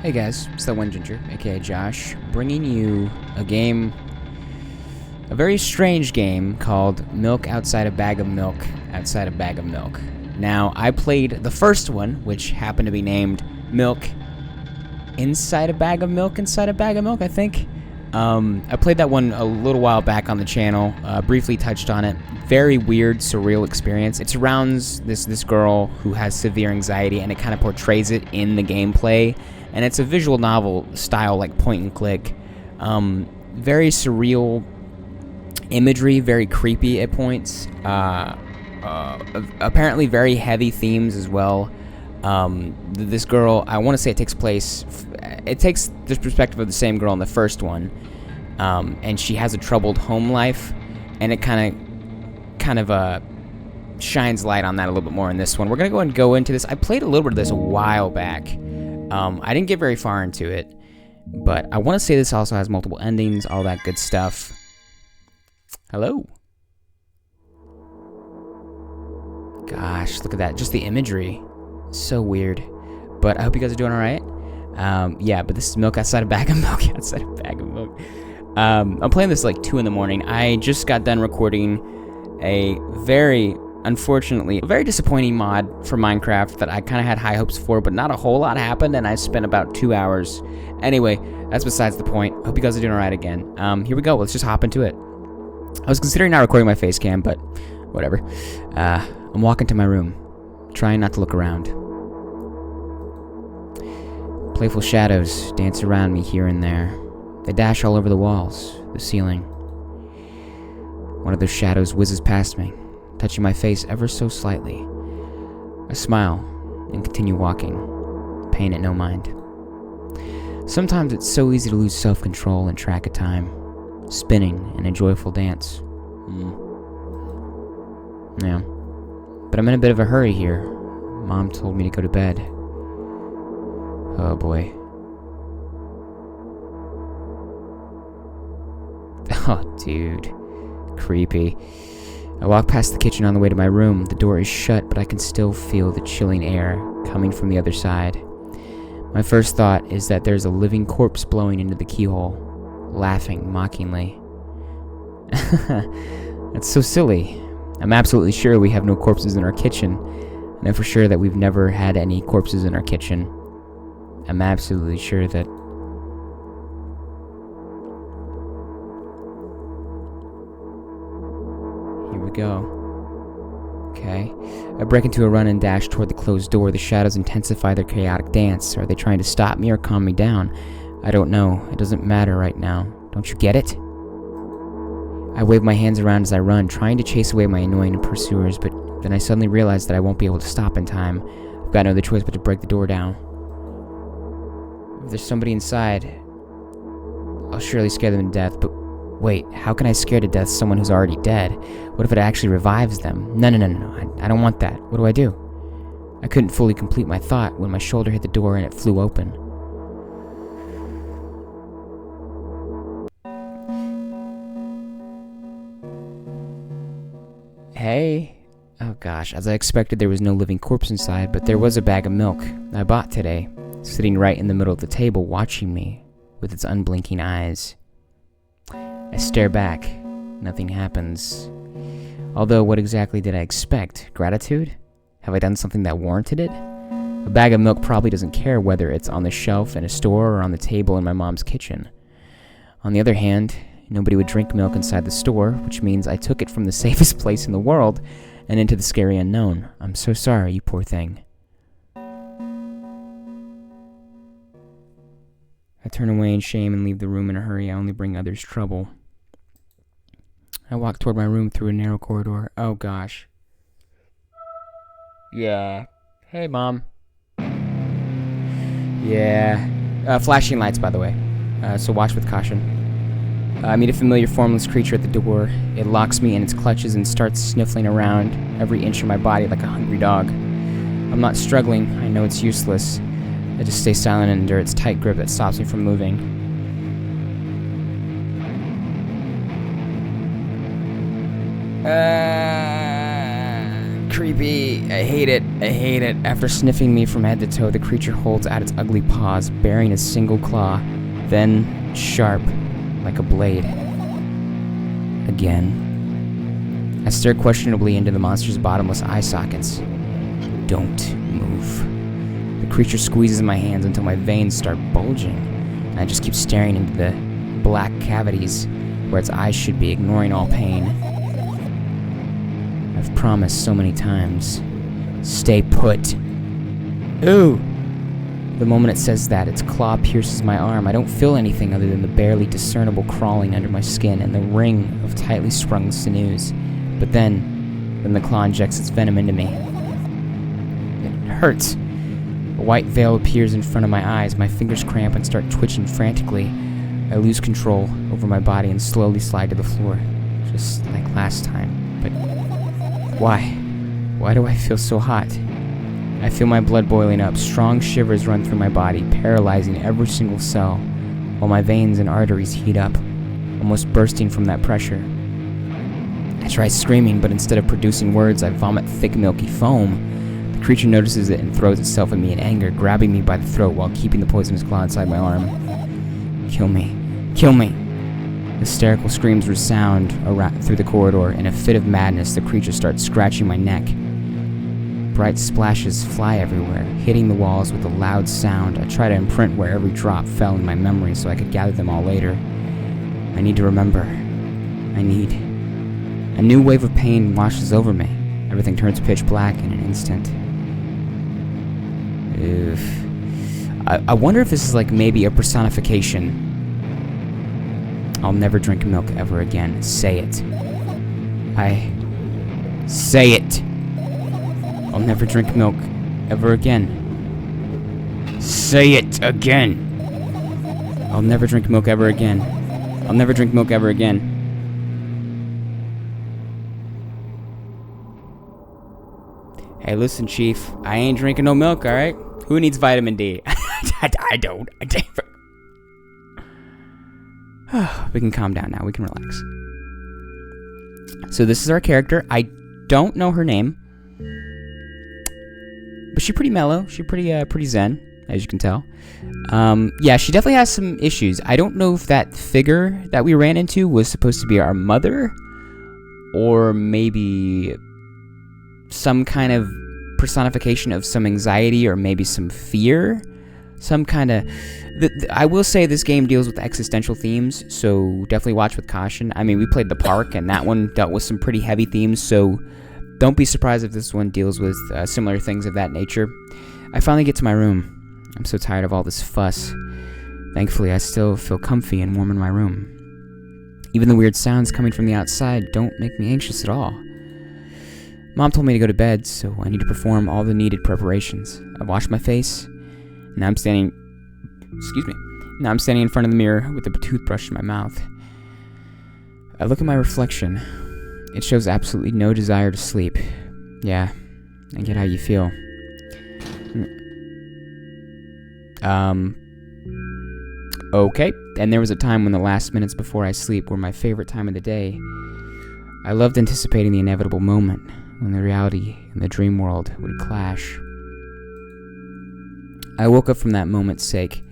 Hey guys, it's the One Ginger, aka Josh, bringing you a game, a very strange game called Milk Outside a Bag of Milk Outside a Bag of Milk. Now, I played the first one, which happened to be named Milk Inside a Bag of Milk Inside a Bag of Milk, I think. I played that one a little while back on the channel, briefly touched on it. Very weird, surreal experience. It surrounds this girl who has severe anxiety, and it kind of portrays it in the gameplay. And it's a visual novel style, like point and click. Very surreal imagery, very creepy at points. Apparently very heavy themes as well. This girl, I want to say it takes the perspective of the same girl in the first one. And she has a troubled home life, and it kind of shines light on that a little bit more in this one. We're going to go into this. I played a little bit of this a while back. I didn't get very far into it, but I want to say this also has multiple endings, all that good stuff. Hello. Gosh, look at that. Just the imagery. So weird. But I hope you guys are doing alright. Yeah, but this is Milk Outside a Bag of Milk Outside a Bag of Milk. I'm playing this like 2 in the morning. I just got done recording a unfortunately, a very disappointing mod for Minecraft that I kind of had high hopes for, but not a whole lot happened, and I spent about 2 hours. Anyway, that's besides the point. Hope you guys are doing alright again. Here we go. Let's just hop into it. I was considering not recording my face cam, but whatever. I'm walking to my room, trying not to look around. Playful shadows dance around me here and there. They dash all over the walls, the ceiling. One of those shadows whizzes past me, touching my face ever so slightly. I smile and continue walking, paying it no mind. Sometimes it's so easy to lose self-control and track of time, spinning in a joyful dance. Yeah. But I'm in a bit of a hurry here. Mom told me to go to bed. Oh boy. Oh, dude. Creepy. I walk past the kitchen on the way to my room. The door is shut, but I can still feel the chilling air coming from the other side. My first thought is that there's a living corpse blowing into the keyhole, laughing mockingly. That's so silly. I'm absolutely sure we have no corpses in our kitchen, and I'm for sure that we've never had any corpses in our kitchen. I'm absolutely sure that... Here we go. Okay. I break into a run and dash toward the closed door. The shadows intensify their chaotic dance. Are they trying to stop me or calm me down? I don't know. It doesn't matter right now. Don't you get it? I wave my hands around as I run, trying to chase away my annoying pursuers, but then I suddenly realize that I won't be able to stop in time. I've got no other choice but to break the door down. If there's somebody inside, I'll surely scare them to death, but wait, how can I scare to death someone who's already dead? What if it actually revives them? No, I don't want that. What do I do? I couldn't fully complete my thought when my shoulder hit the door and it flew open. Hey. Oh gosh, as I expected, there was no living corpse inside, but there was a bag of milk I bought today, sitting right in the middle of the table, watching me with its unblinking eyes. I stare back. Nothing happens. Although, what exactly did I expect? Gratitude? Have I done something that warranted it? A bag of milk probably doesn't care whether it's on the shelf in a store or on the table in my mom's kitchen. On the other hand, nobody would drink milk inside the store, which means I took it from the safest place in the world and into the scary unknown. I'm so sorry, you poor thing. I turn away in shame and leave the room in a hurry. I only bring others trouble. I walk toward my room through a narrow corridor. Oh gosh. Yeah. Hey, Mom. Yeah. Flashing lights, by the way. So watch with caution. I meet a familiar formless creature at the door. It locks me in its clutches and starts sniffling around every inch of my body like a hungry dog. I'm not struggling. I know it's useless. I just stay silent and endure its tight grip that stops me from moving. creepy. I hate it. After sniffing me from head to toe, the creature holds out its ugly paws, bearing a single claw, then sharp, like a blade. Again. I stare questionably into the monster's bottomless eye sockets. Don't move. The creature squeezes my hands until my veins start bulging, and I just keep staring into the black cavities where its eyes should be, ignoring all pain. I've promised so many times. Stay put. Ooh! The moment it says that, its claw pierces my arm. I don't feel anything other than the barely discernible crawling under my skin and the ring of tightly sprung sinews. But then the claw injects its venom into me. It hurts. A white veil appears in front of my eyes. My fingers cramp and start twitching frantically. I lose control over my body and slowly slide to the floor, just like last time. But why? Why do I feel so hot? I feel my blood boiling up. Strong shivers run through my body, paralyzing every single cell, while my veins and arteries heat up, almost bursting from that pressure. I try screaming, but instead of producing words, I vomit thick, milky foam. The creature notices it and throws itself at me in anger, grabbing me by the throat while keeping the poisonous claw inside my arm. Kill me. Kill me! Hysterical screams resound through the corridor. In a fit of madness, the creature starts scratching my neck. Bright splashes fly everywhere, hitting the walls with a loud sound. I try to imprint where every drop fell in my memory so I could gather them all later. I need to remember. A new wave of pain washes over me. Everything turns pitch black in an instant. I wonder if this is like maybe a personification. I'll never drink milk ever again. Say it. Say it. I'll never drink milk ever again. Say it again. I'll never drink milk ever again. I'll never drink milk ever again. Hey, listen, Chief. I ain't drinking no milk, alright? Who needs vitamin D? I don't. We can calm down now. We can relax. So this is our character. I don't know her name, but she's pretty mellow. She's pretty zen, as you can tell. Yeah, she definitely has some issues. I don't know if that figure that we ran into was supposed to be our mother, or maybe some kind of personification of some anxiety, or maybe some fear. Some kind of... I will say this game deals with existential themes, so definitely watch with caution. I mean, we played The Park, and that one dealt with some pretty heavy themes, so don't be surprised if this one deals with similar things of that nature. I finally get to my room. I'm so tired of all this fuss. Thankfully, I still feel comfy and warm in my room. Even the weird sounds coming from the outside don't make me anxious at all. Mom told me to go to bed, so I need to perform all the needed preparations. I washed my face. Now I'm standing in front of the mirror with a toothbrush in my mouth. I look at my reflection. It shows absolutely no desire to sleep. Yeah, I get how you feel. Okay. And there was a time when the last minutes before I sleep were my favorite time of the day. I loved anticipating the inevitable moment when the reality and the dream world would clash. I woke up from that moment's sake,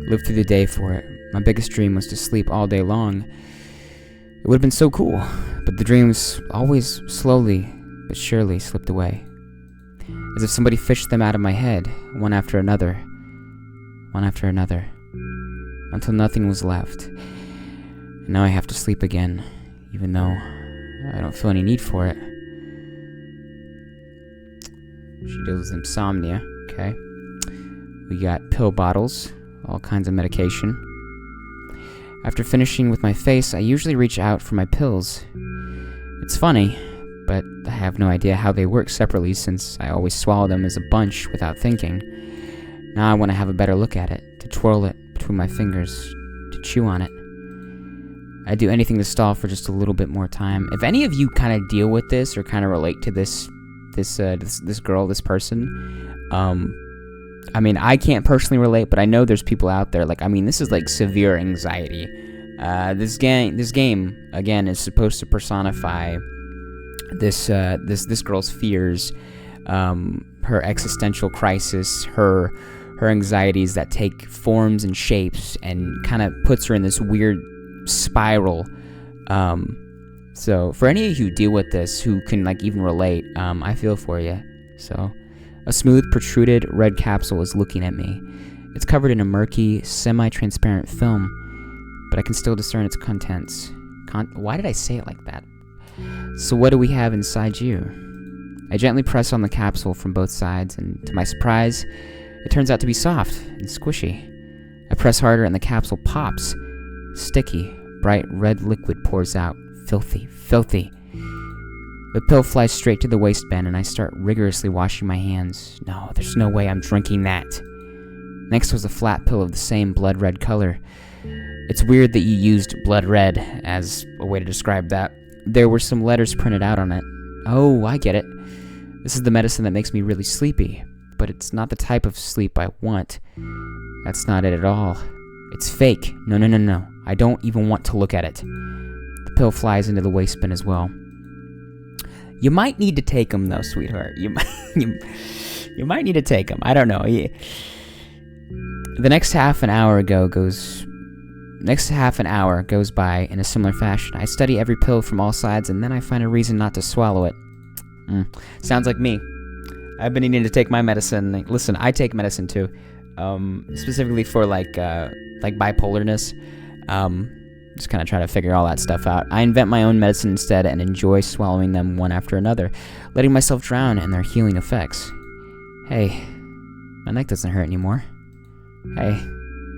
lived through the day for it. My biggest dream was to sleep all day long. It would have been so cool, but the dreams always slowly but surely slipped away, as if somebody fished them out of my head, one after another, until nothing was left. And now I have to sleep again, even though I don't feel any need for it. She deals with insomnia, okay. We got pill bottles, all kinds of medication. After finishing with my face, I usually reach out for my pills. It's funny, but I have no idea how they work separately since I always swallow them as a bunch without thinking. Now I want to have a better look at it, to twirl it between my fingers, to chew on it. I'd do anything to stall for just a little bit more time. If any of you kind of deal with this or kind of relate to this girl, this person, I mean, I can't personally relate, but I know there's people out there, like, I mean, this is like severe anxiety. This game, again, is supposed to personify this girl's fears, her existential crisis, her anxieties that take forms and shapes and kind of puts her in this weird spiral. So for any of you who deal with this, who can like even relate, I feel for you. So a smooth, protruded red capsule is looking at me. It's covered in a murky, semi-transparent film, but I can still discern its contents. Why did I say it like that? So what do we have inside you? I gently press on the capsule from both sides, and to my surprise, it turns out to be soft and squishy. I press harder and the capsule pops. Sticky, bright red liquid pours out. Filthy, filthy. The pill flies straight to the waistband and I start rigorously washing my hands. No, there's no way I'm drinking that. Next was a flat pill of the same blood red color. It's weird that you used blood red as a way to describe that. There were some letters printed out on it. Oh, I get it. This is the medicine that makes me really sleepy. But it's not the type of sleep I want. That's not it at all. It's fake. No. I don't even want to look at it. The pill flies into the waistband as well. You might need to take them, though, sweetheart. You might need to take them. I don't know. The next half an hour goes by in a similar fashion. I study every pill from all sides, and then I find a reason not to swallow it. Sounds like me. I've been needing to take my medicine. Listen, I take medicine too, specifically for like bipolarness. Just kind of try to figure all that stuff out. I invent my own medicine instead and enjoy swallowing them one after another, letting myself drown in their healing effects. Hey, my neck doesn't hurt anymore. Hey,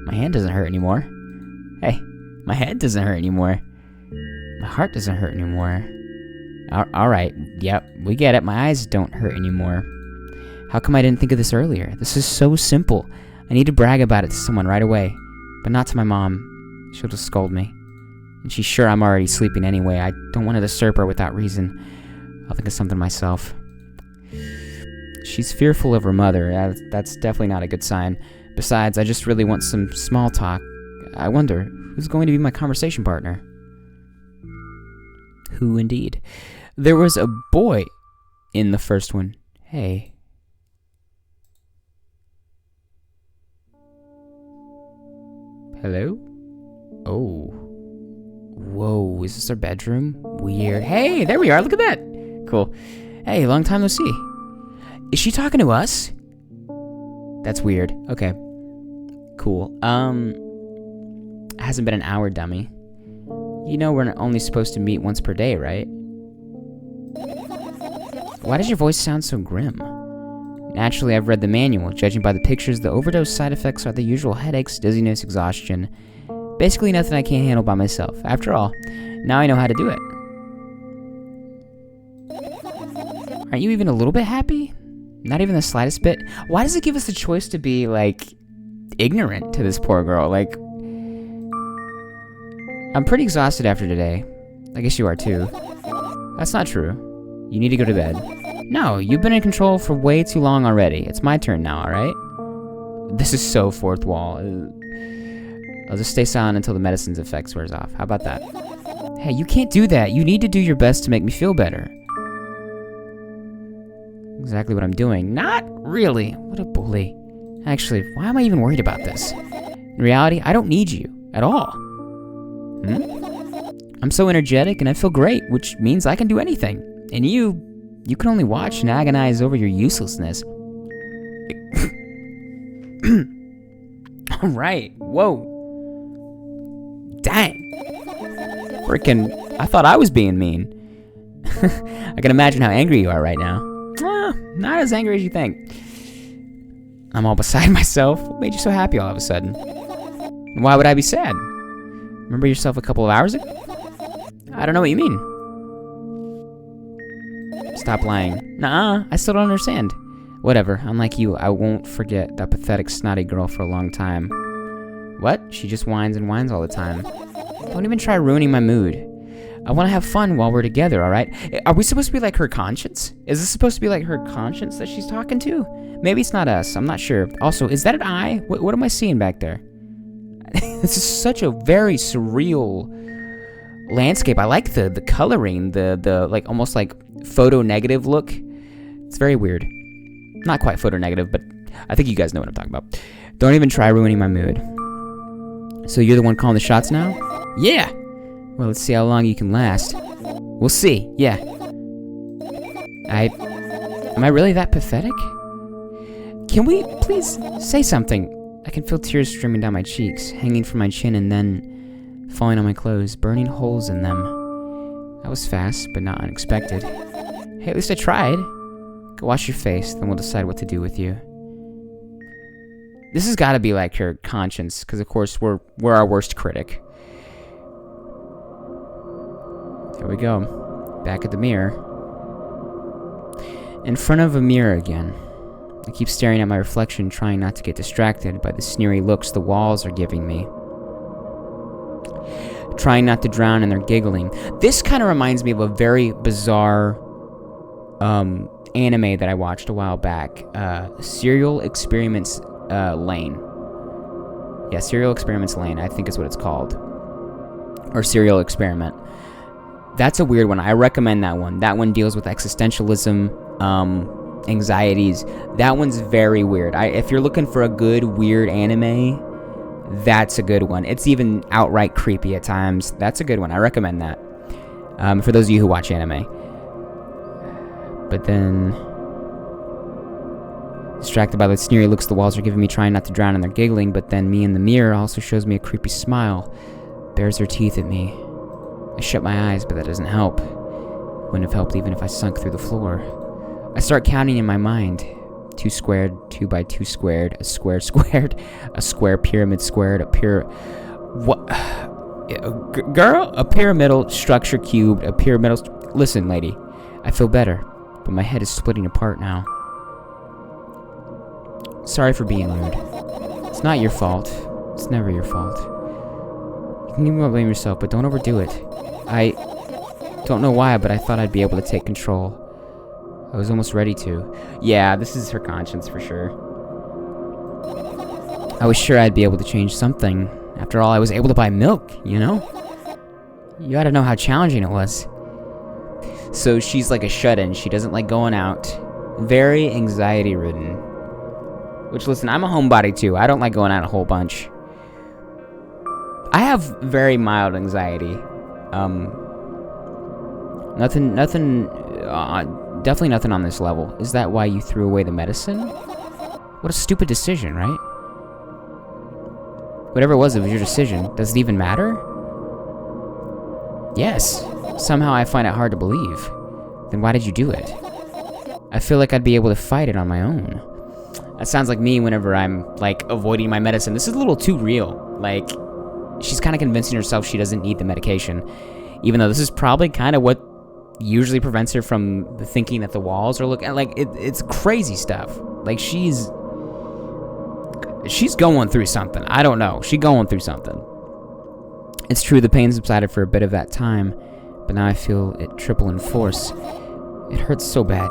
my hand doesn't hurt anymore. Hey, my head doesn't hurt anymore. My heart doesn't hurt anymore. Alright, yep, we get it. My eyes don't hurt anymore. How come I didn't think of this earlier? This is so simple. I need to brag about it to someone right away. But not to my mom. She'll just scold me. And she's sure I'm already sleeping anyway. I don't want to disturb her without reason. I'll think of something myself. She's fearful of her mother. That's definitely not a good sign. Besides, I just really want some small talk. I wonder, who's going to be my conversation partner? Who indeed? There was a boy in the first one. Hey. Hello? Oh. Whoa, is this our bedroom? Weird. Hey, there we are. Look at that. Cool. Hey, long time no see. Is she talking to us? That's weird. Okay. Cool. Hasn't been an hour, dummy. You know we're only supposed to meet once per day, right? Why does your voice sound so grim? Naturally, I've read the manual. Judging by the pictures, the overdose side effects are the usual headaches, dizziness, exhaustion. Basically nothing I can't handle by myself. After all, now I know how to do it. Aren't you even a little bit happy? Not even the slightest bit? Why does it give us the choice to be, like, ignorant to this poor girl? Like, I'm pretty exhausted after today. I guess you are too. That's not true. You need to go to bed. No, you've been in control for way too long already. It's my turn now, alright? This is so fourth wall. I'll just stay silent until the medicine's effects wears off. How about that? Hey, you can't do that. You need to do your best to make me feel better. Exactly what I'm doing. Not really. What a bully. Actually, why am I even worried about this? In reality, I don't need you. At all. I'm so energetic and I feel great, which means I can do anything. And you can only watch and agonize over your uselessness. Alright, whoa. Dang. Frickin', I thought I was being mean. I can imagine how angry you are right now. Not as angry as you think. I'm all beside myself. What made you so happy all of a sudden? Why would I be sad? Remember yourself a couple of hours ago? I don't know what you mean. Stop lying. Nuh-uh, I still don't understand. Whatever, unlike you, I won't forget that pathetic snotty girl for a long time. What? She just whines and whines all the time. Don't even try ruining my mood. I want to have fun while we're together, alright? Are we supposed to be like her conscience? Is this supposed to be like her conscience that she's talking to? Maybe it's not us, I'm not sure. Also, is that an eye? What am I seeing back there? This is such a very surreal landscape. I like the coloring, the like almost like photo negative look. It's very weird. Not quite photo negative, but I think you guys know what I'm talking about. Don't even try ruining my mood. So you're the one calling the shots now? Yeah! Well, let's see how long you can last. We'll see, yeah. Am I really that pathetic? Can we please say something? I can feel tears streaming down my cheeks, hanging from my chin and then falling on my clothes, burning holes in them. That was fast, but not unexpected. Hey, at least I tried. Go wash your face, then we'll decide what to do with you. This has got to be like your conscience, because of course we're our worst critic. Here we go. Back at the mirror. In front of a mirror again. I keep staring at my reflection, trying not to get distracted by the sneery looks the walls are giving me. Trying not to drown in their giggling. This kind of reminds me of a very bizarre anime that I watched a while back. Surreal Experiments Lane. Yeah, Surreal Experiments Lane, I think is what it's called. Or Surreal Experiment. That's a weird one. I recommend that one. That one deals with existentialism, anxieties. That one's very weird. If you're looking for a good, weird anime, that's a good one. It's even outright creepy at times. That's a good one. I recommend that. For those of you who watch anime. But then, distracted by the sneery looks the walls are giving me, trying not to drown in their giggling, but then me in the mirror also shows me a creepy smile, bares her teeth at me. I shut my eyes, but that doesn't help. Wouldn't have helped even if I sunk through the floor. I start counting in my mind. 2 squared, 2 by 2 squared, a square squared, a square pyramid squared, what? Girl? A pyramidal structure cubed, a pyramidal... Listen, lady, I feel better, but my head is splitting apart now. Sorry for being rude. It's not your fault. It's never your fault. You can even blame yourself, but don't overdo it. I don't know why, but I thought I'd be able to take control. I was almost ready to. Yeah, this is her conscience for sure. I was sure I'd be able to change something. After all, I was able to buy milk, you know? You gotta know how challenging it was. So she's like a shut-in. She doesn't like going out. Very anxiety-ridden. Which, listen, I'm a homebody too. I don't like going out a whole bunch. I have very mild anxiety. Definitely nothing on this level. Is that why you threw away the medicine? What a stupid decision, right? Whatever it was your decision. Does it even matter? Yes. Somehow I find it hard to believe. Then why did you do it? I feel like I'd be able to fight it on my own. That sounds like me whenever I'm, like, avoiding my medicine. This is a little too real. Like, she's kind of convincing herself she doesn't need the medication. Even though this is probably kind of what usually prevents her from thinking that the walls are looking... Like, it's crazy stuff. Like, she's going through something. I don't know. She's going through something. It's true, the pain subsided for a bit of that time, but now I feel it triple in force. It hurts so bad.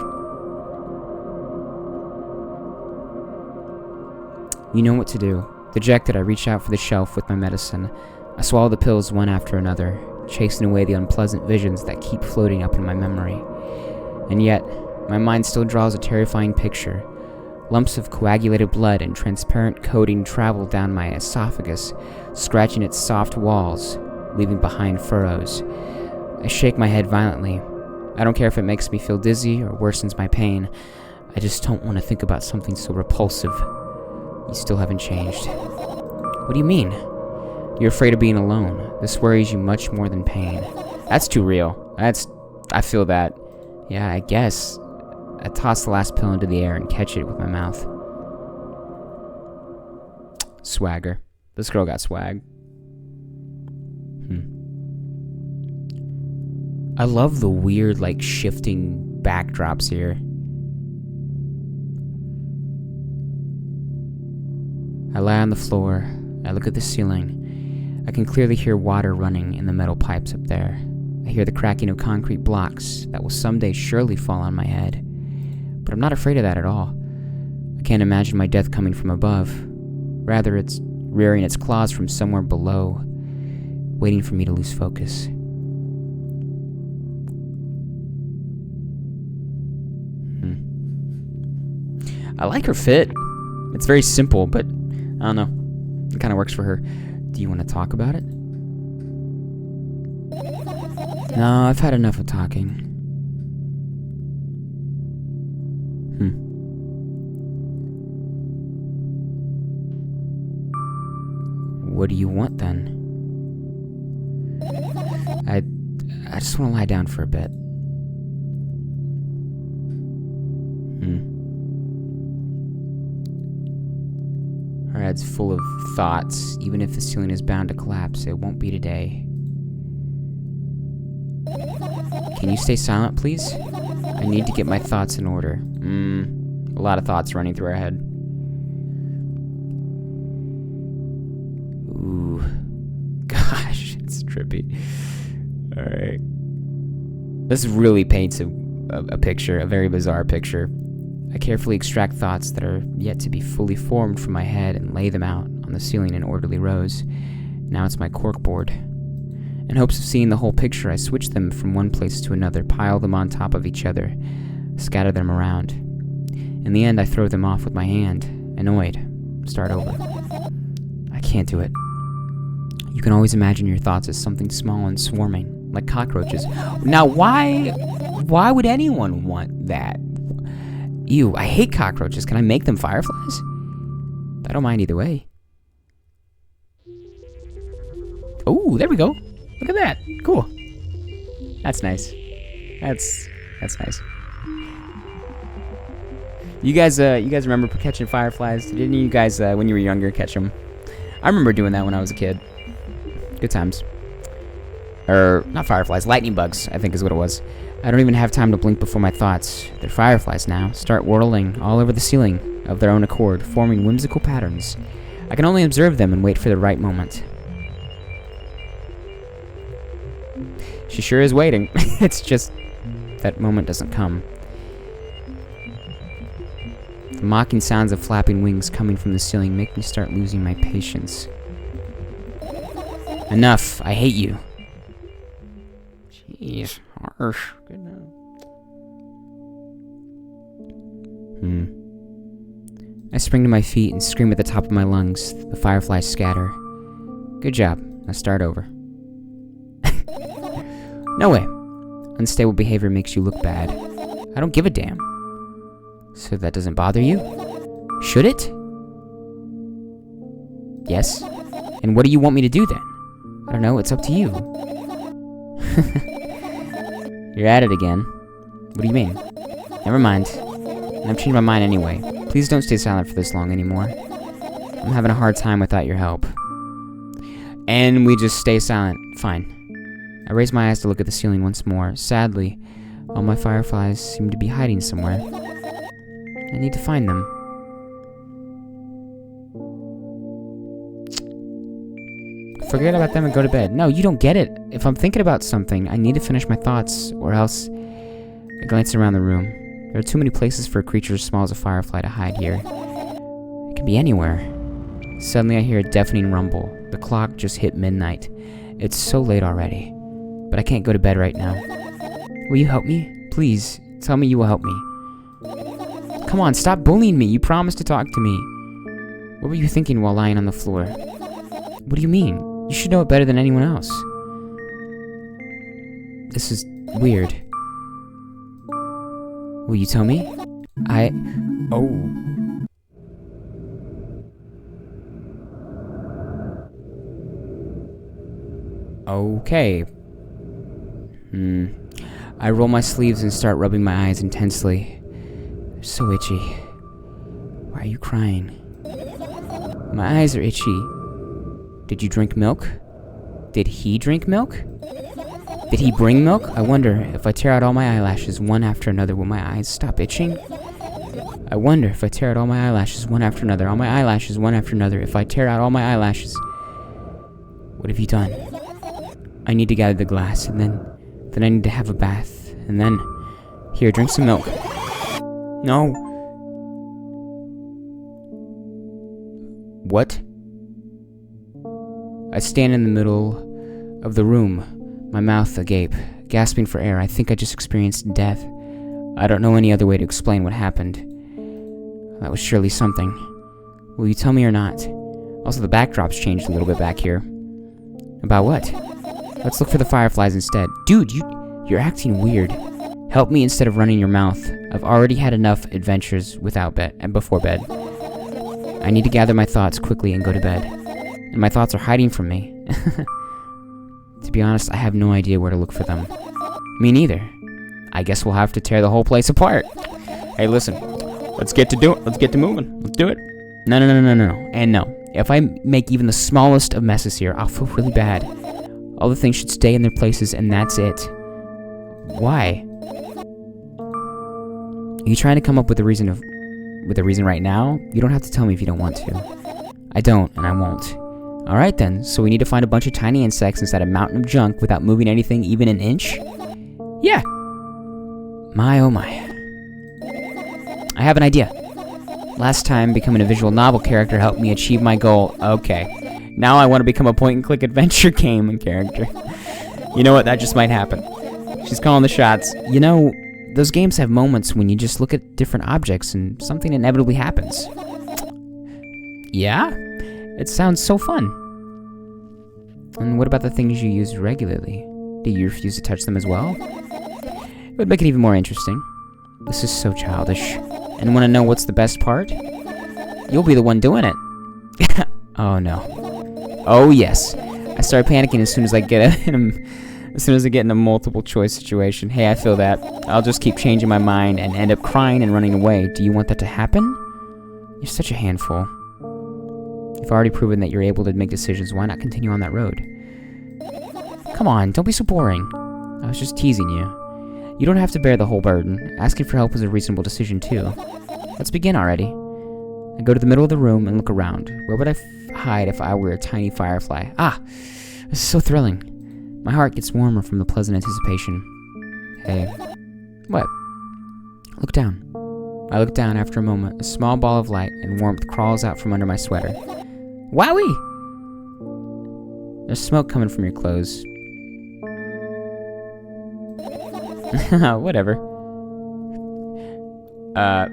You know what to do. Dejected, I reach out for the shelf with my medicine. I swallow the pills one after another, chasing away the unpleasant visions that keep floating up in my memory. And yet, my mind still draws a terrifying picture. Lumps of coagulated blood and transparent coating travel down my esophagus, scratching its soft walls, leaving behind furrows. I shake my head violently. I don't care if it makes me feel dizzy or worsens my pain. I just don't want to think about something so repulsive. You still haven't changed. What do you mean? You're afraid of being alone. This worries you much more than pain. That's too real. I feel that. Yeah, I guess. I toss the last pill into the air and catch it with my mouth. Swagger. This girl got swag. I love the weird, like, shifting backdrops here. I lie on the floor. I look at the ceiling. I can clearly hear water running in the metal pipes up there. I hear the cracking of concrete blocks that will someday surely fall on my head. But I'm not afraid of that at all. I can't imagine my death coming from above. Rather, it's rearing its claws from somewhere below, waiting for me to lose focus. I like her fit. It's very simple, but I don't know. It kind of works for her. Do you want to talk about it? No, I've had enough of talking. What do you want then? I just want to lie down for a bit. Her head's full of thoughts. Even if the ceiling is bound to collapse, it won't be today. Can you stay silent, please? I need to get my thoughts in order. A lot of thoughts running through her head. Ooh. Gosh, it's trippy. Alright. This really paints a picture, a very bizarre picture. I carefully extract thoughts that are yet to be fully formed from my head and lay them out on the ceiling in orderly rows. Now it's my corkboard. In hopes of seeing the whole picture, I switch them from one place to another, pile them on top of each other, scatter them around. In the end, I throw them off with my hand, annoyed. Start over. I can't do it. You can always imagine your thoughts as something small and swarming, like cockroaches. Now, why would anyone want that? Ew, I hate cockroaches. Can I make them fireflies? I don't mind either way. Oh, there we go. Look at that. Cool. That's nice. That's nice. You guys remember catching fireflies? Didn't you guys, when you were younger, catch them? I remember doing that when I was a kid. Good times. Or, not fireflies, lightning bugs, I think is what it was. I don't even have time to blink before my thoughts. They're fireflies now, start whirling all over the ceiling of their own accord, forming whimsical patterns. I can only observe them and wait for the right moment. She sure is waiting. It's just that moment doesn't come. The mocking sounds of flapping wings coming from the ceiling make me start losing my patience. Enough. I hate you. Jeez, harsh. Good enough. I spring to my feet and scream at the top of my lungs. The fireflies scatter. Good job. Now start over. No way. Unstable behavior makes you look bad. I don't give a damn. So that doesn't bother you? Should it? Yes. And what do you want me to do then? I don't know, it's up to you. You're at it again. What do you mean? Never mind. I've changed my mind anyway. Please don't stay silent for this long anymore. I'm having a hard time without your help. And we just stay silent. Fine. I raise my eyes to look at the ceiling once more. Sadly, all my fireflies seem to be hiding somewhere. I need to find them. Forget about them and go to bed. No, you don't get it. If I'm thinking about something, I need to finish my thoughts, or else... I glance around the room. There are too many places for a creature as small as a firefly to hide here. It can be anywhere. Suddenly I hear a deafening rumble. The clock just hit midnight. It's so late already. But I can't go to bed right now. Will you help me? Please, tell me you will help me. Come on, stop bullying me. You promised to talk to me. What were you thinking while lying on the floor? What do you mean? You should know it better than anyone else. This is weird. Will you tell me? Oh. Okay. I roll my sleeves and start rubbing my eyes intensely. They're so itchy. Why are you crying? My eyes are itchy. Did you drink milk? Did he drink milk? Did he bring milk? I wonder if I tear out all my eyelashes one after another, will my eyes stop itching? I wonder if I tear out all my eyelashes one after another, all my eyelashes one after another, if I tear out all my eyelashes. What have you done? I need to gather the glass, and then I need to have a bath, and then... Here, drink some milk. No. What? I stand in the middle of the room, my mouth agape, gasping for air. I think I just experienced death. I don't know any other way to explain what happened. That was surely something. Will you tell me or not? Also, the backdrop's changed a little bit back here. About what? Let's look for the fireflies instead. Dude, you're acting weird. Help me instead of running your mouth. I've already had enough adventures without bed and before bed. I need to gather my thoughts quickly and go to bed. And my thoughts are hiding from me. To be honest, I have no idea where to look for them. Me neither. I guess we'll have to tear the whole place apart. Hey, listen. Let's get to moving. Let's do it. No. And no. If I make even the smallest of messes here, I'll feel really bad. All the things should stay in their places, and that's it. Why? Are you trying to come up with a reason right now? You don't have to tell me if you don't want to. I don't, and I won't. Alright then, so we need to find a bunch of tiny insects inside a mountain of junk without moving anything even an inch? Yeah. My oh my. I have an idea. Last time, becoming a visual novel character helped me achieve my goal. Okay. Now I want to become a point-and-click adventure game character. You know what? That just might happen. She's calling the shots. You know, those games have moments when you just look at different objects and something inevitably happens. Yeah? It sounds so fun. And what about the things you use regularly? Do you refuse to touch them as well? It would make it even more interesting. This is so childish. And want to know what's the best part? You'll be the one doing it. Oh no. Oh yes. I start panicking as soon as I get in a multiple choice situation. Hey, I feel that. I'll just keep changing my mind and end up crying and running away. Do you want that to happen? You're such a handful. You've already proven that you're able to make decisions. Why not continue on that road? Come on, don't be so boring. I was just teasing you. You don't have to bear the whole burden. Asking for help is a reasonable decision, too. Let's begin already. I go to the middle of the room and look around. Where would I hide if I were a tiny firefly? Ah! This is so thrilling. My heart gets warmer from the pleasant anticipation. Hey. What? Look down. I look down after a moment. A small ball of light and warmth crawls out from under my sweater. Wowie! There's smoke coming from your clothes. Whatever.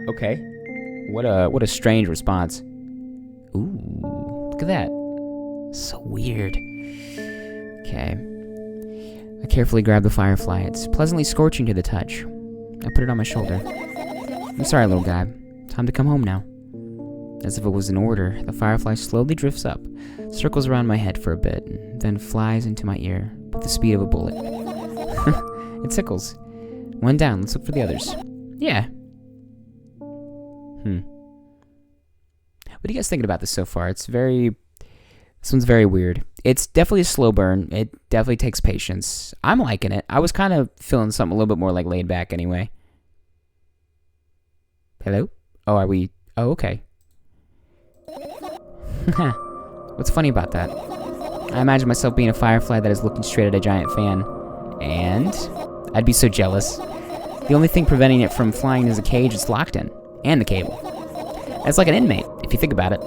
Okay. What a strange response. Ooh, look at that. So weird. Okay. I carefully grab the firefly. It's pleasantly scorching to the touch. I put it on my shoulder. I'm sorry, little guy. Time to come home now. As if it was in order, the firefly slowly drifts up, circles around my head for a bit, and then flies into my ear with the speed of a bullet. It tickles. One down, let's look for the others. Yeah. What are you guys thinking about this so far? This one's very weird. It's definitely a slow burn. It definitely takes patience. I'm liking it. I was kind of feeling something a little bit more like laid back anyway. Hello? Oh, are we? Oh, okay. What's funny about that? I imagine myself being a firefly that is looking straight at a giant fan. And I'd be so jealous. The only thing preventing it from flying is a cage it's locked in. And the cable. It's like an inmate, if you think about it.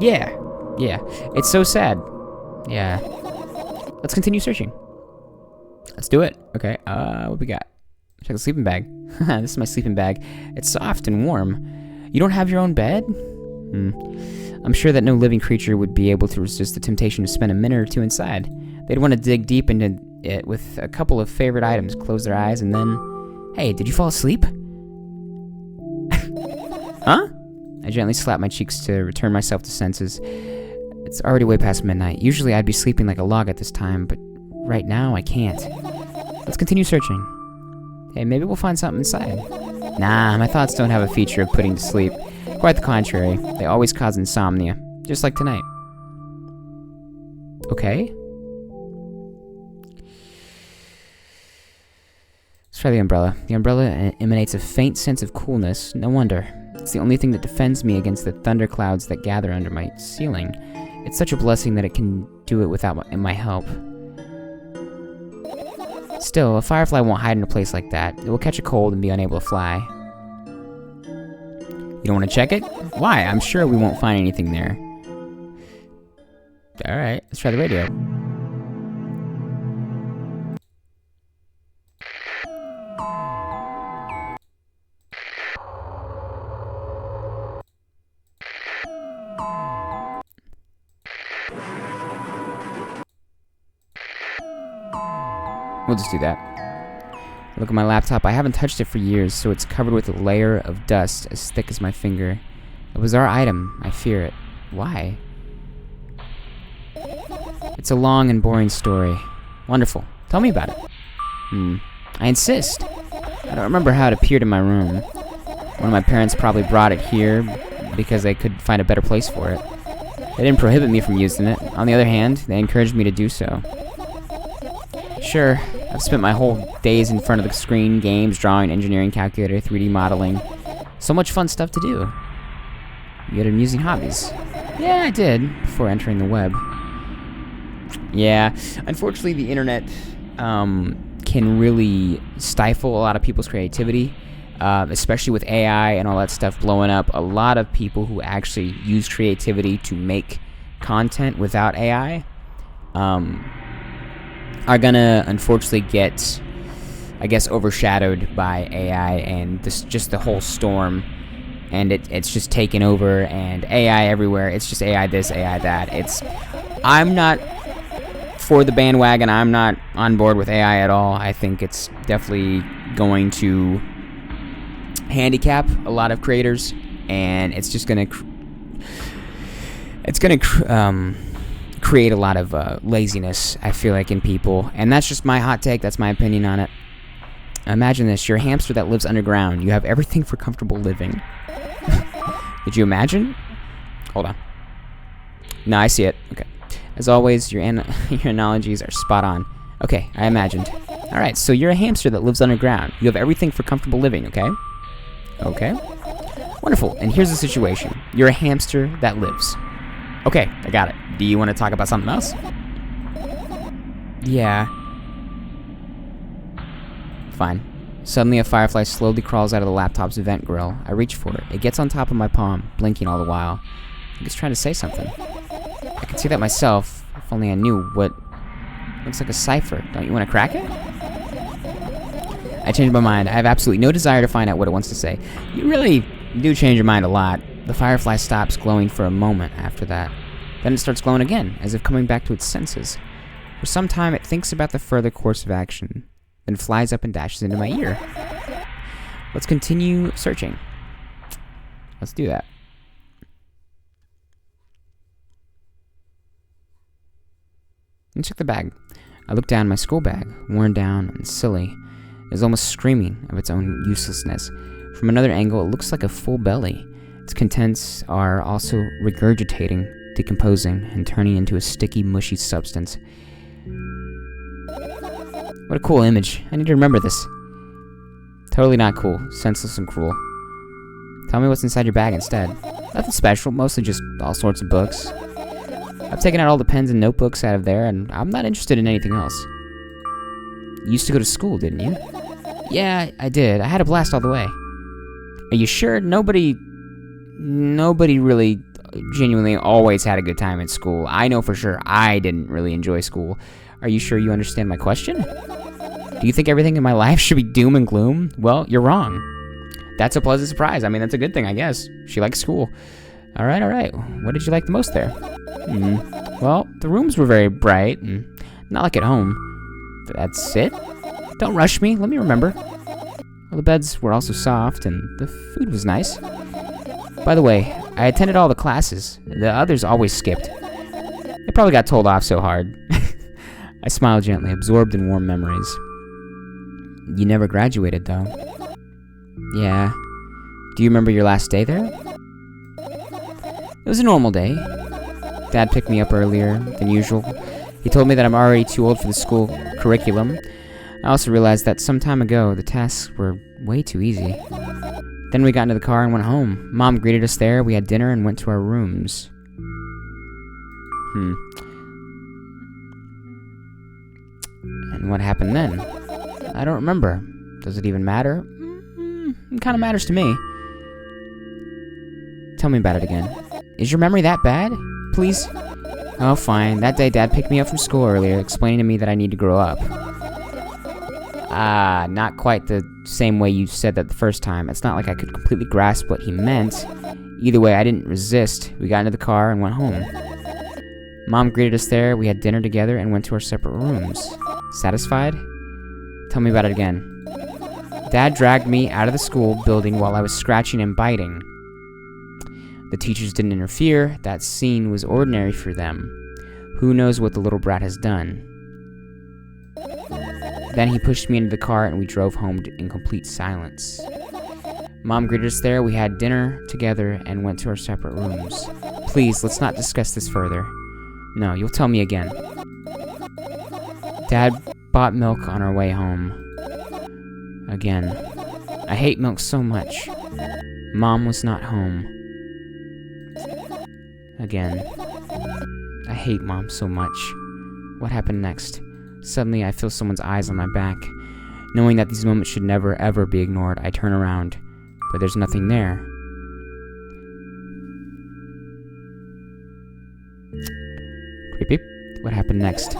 Yeah. It's so sad. Yeah. Let's continue searching. Let's do it. Okay, what we got? Check the sleeping bag. This is my sleeping bag. It's soft and warm. You don't have your own bed? I'm sure that no living creature would be able to resist the temptation to spend a minute or two inside. They'd want to dig deep into it with a couple of favorite items, close their eyes, and then... Hey, did you fall asleep? Huh? I gently slap my cheeks to return myself to senses. It's already way past midnight. Usually I'd be sleeping like a log at this time, but right now I can't. Let's continue searching. Hey, maybe we'll find something inside. Nah, my thoughts don't have a feature of putting to sleep. Quite the contrary. They always cause insomnia. Just like tonight. Okay. Let's try the umbrella. The umbrella emanates a faint sense of coolness. No wonder. It's the only thing that defends me against the thunderclouds that gather under my ceiling. It's such a blessing that it can do it without my help. Still, a firefly won't hide in a place like that. It will catch a cold and be unable to fly. You don't want to check it? Why? I'm sure we won't find anything there. Alright, let's try the radio. We'll just do that. Look at my laptop. I haven't touched it for years, so it's covered with a layer of dust as thick as my finger. A bizarre item. I fear it. Why? It's a long and boring story. Wonderful. Tell me about it. I insist. I don't remember how it appeared in my room. One of my parents probably brought it here because they could find a better place for it. They didn't prohibit me from using it. On the other hand, they encouraged me to do so. Sure, I've spent my whole days in front of the screen, games, drawing, engineering, calculator, 3D modeling. So much fun stuff to do. You had amusing hobbies. Yeah, I did, before entering the web. Yeah, unfortunately the internet can really stifle a lot of people's creativity, especially with AI and all that stuff blowing up. A lot of people who actually use creativity to make content without AI are gonna unfortunately get, I guess, overshadowed by AI and just the whole storm, and it's just taken over, and AI everywhere. It's just AI this, AI that. I'm not for the bandwagon. I'm not on board with AI at all. I think it's definitely going to handicap a lot of creators, and it's just gonna create a lot of laziness, I feel like, in people. And that's just my hot take. That's my opinion on it. Imagine this. You're a hamster that lives underground. You have everything for comfortable living. Did you imagine? Hold on. No, I see it. Okay. As always, your analogies are spot on. Okay, I imagined. Alright, so you're a hamster that lives underground. You have everything for comfortable living, okay? Okay. Wonderful. And here's the situation. You're a hamster that lives. Okay, I got it. Do you want to talk about something else? Yeah. Fine. Suddenly, a firefly slowly crawls out of the laptop's vent grill. I reach for it. It gets on top of my palm, blinking all the while. I think it's trying to say something. I can see that myself, if only I knew what... Looks like a cipher. Don't you want to crack it? I changed my mind. I have absolutely no desire to find out what it wants to say. You really do change your mind a lot. The firefly stops glowing for a moment after that. Then it starts glowing again, as if coming back to its senses. For some time, it thinks about the further course of action, then flies up and dashes into my ear. Let's continue searching. Let's do that. And check the bag. I look down my school bag, worn down and silly. It is almost screaming of its own uselessness. From another angle, it looks like a full belly. Its contents are also regurgitating, decomposing, and turning into a sticky, mushy substance. What a cool image. I need to remember this. Totally not cool. Senseless and cruel. Tell me what's inside your bag instead. Nothing special, mostly just all sorts of books. I've taken out all the pens and notebooks out of there, and I'm not interested in anything else. You used to go to school, didn't you? Yeah, I did. I had a blast all the way. Are you sure? Nobody really genuinely always had a good time at school. I know for sure I didn't really enjoy school. Are you sure you understand my question? Do you think everything in my life should be doom and gloom? Well, you're wrong. That's a pleasant surprise. I mean, that's a good thing, I guess. She likes school. Alright. What did you like the most there? Well, the rooms were very bright, and not like at home. That's it? Don't rush me, let me remember. Well, the beds were also soft, and the food was nice. By the way, I attended all the classes. The others always skipped. They probably got told off so hard. I smiled gently, absorbed in warm memories. You never graduated, though. Yeah. Do you remember your last day there? It was a normal day. Dad picked me up earlier than usual. He told me that I'm already too old for the school curriculum. I also realized that some time ago, the tasks were way too easy. Then we got into the car and went home. Mom greeted us there, we had dinner, and went to our rooms. And what happened then? I don't remember. Does it even matter? It kind of matters to me. Tell me about it again. Is your memory that bad? Please? Oh, fine. That day, Dad picked me up from school earlier, explaining to me that I need to grow up. Not quite the same way you said that the first time. It's not like I could completely grasp what he meant, Either way, I didn't resist. We got into the car and went home. Mom greeted us there, we had dinner together, and went to our separate rooms. Satisfied? Tell me about it again. Dad dragged me out of the school building while I was scratching and biting. The teachers didn't interfere. That scene was ordinary for them. Who knows what the little brat has done? Then he pushed me into the car and we drove home in complete silence. Mom greeted us there, we had dinner together, and went to our separate rooms. Please, let's not discuss this further. No, you'll tell me again. Dad bought milk on our way home. Again. I hate milk so much. Mom was not home. Again. I hate Mom so much. What happened next? Suddenly, I feel someone's eyes on my back. Knowing that these moments should never, ever be ignored, I turn around. But there's nothing there. Creepy. What happened next?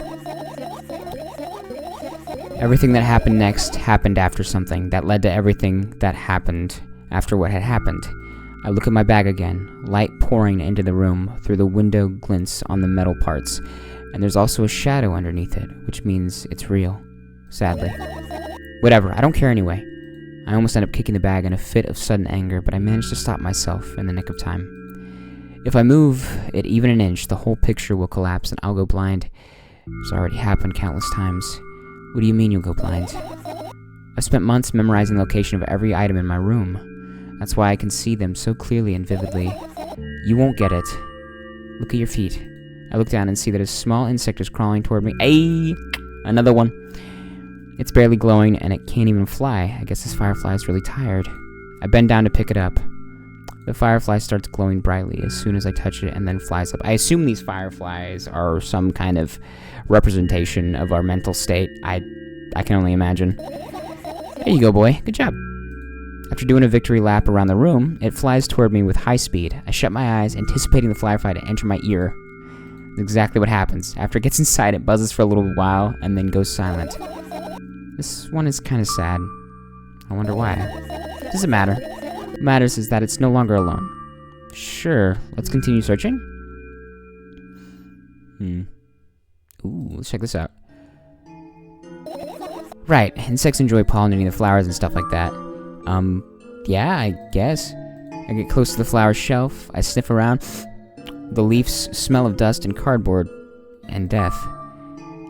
Everything that happened next happened after something that led to everything that happened after what had happened. I look at my bag again, light pouring into the room through the window glints on the metal parts, and there's also a shadow underneath it, which means it's real, sadly. Whatever, I don't care anyway. I almost end up kicking the bag in a fit of sudden anger, but I manage to stop myself in the nick of time. If I move it even an inch, the whole picture will collapse and I'll go blind. It's already happened countless times. What do you mean you'll go blind? I've spent months memorizing the location of every item in my room. That's why I can see them so clearly and vividly. You won't get it. Look at your feet. I look down and see that a small insect is crawling toward me. Ayy! Another one. It's barely glowing and it can't even fly. I guess this firefly is really tired. I bend down to pick it up. The firefly starts glowing brightly as soon as I touch it and then flies up. I assume these fireflies are some kind of representation of our mental state. I can only imagine. There you go, boy. Good job. After doing a victory lap around the room, it flies toward me with high speed. I shut my eyes, anticipating the firefly to enter my ear. That's exactly what happens. After it gets inside, it buzzes for a little while and then goes silent. This one is kind of sad. I wonder why. Doesn't matter. What matters is that it's no longer alone. Sure, let's continue searching. Ooh, let's check this out. Right, insects enjoy pollinating the flowers and stuff like that. Yeah, I guess. I get close to the flower shelf, I sniff around. The leaves smell of dust and cardboard and death.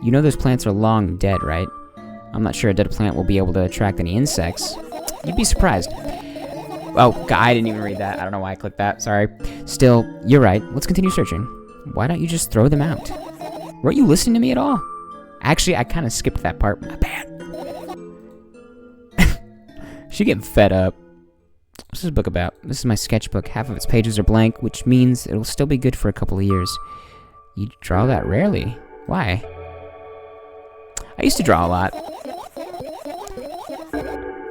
You know those plants are long dead, right? I'm not sure a dead plant will be able to attract any insects. You'd be surprised. Oh, God, I didn't even read that. I don't know why I clicked that. Sorry. Still, you're right. Let's continue searching. Why don't you just throw them out? Weren't you listening to me at all? Actually, I kind of skipped that part. My bad. She getting fed up. What's this book about? This is my sketchbook. Half of its pages are blank, which means it'll still be good for a couple of years. You draw that rarely. Why? I used to draw a lot.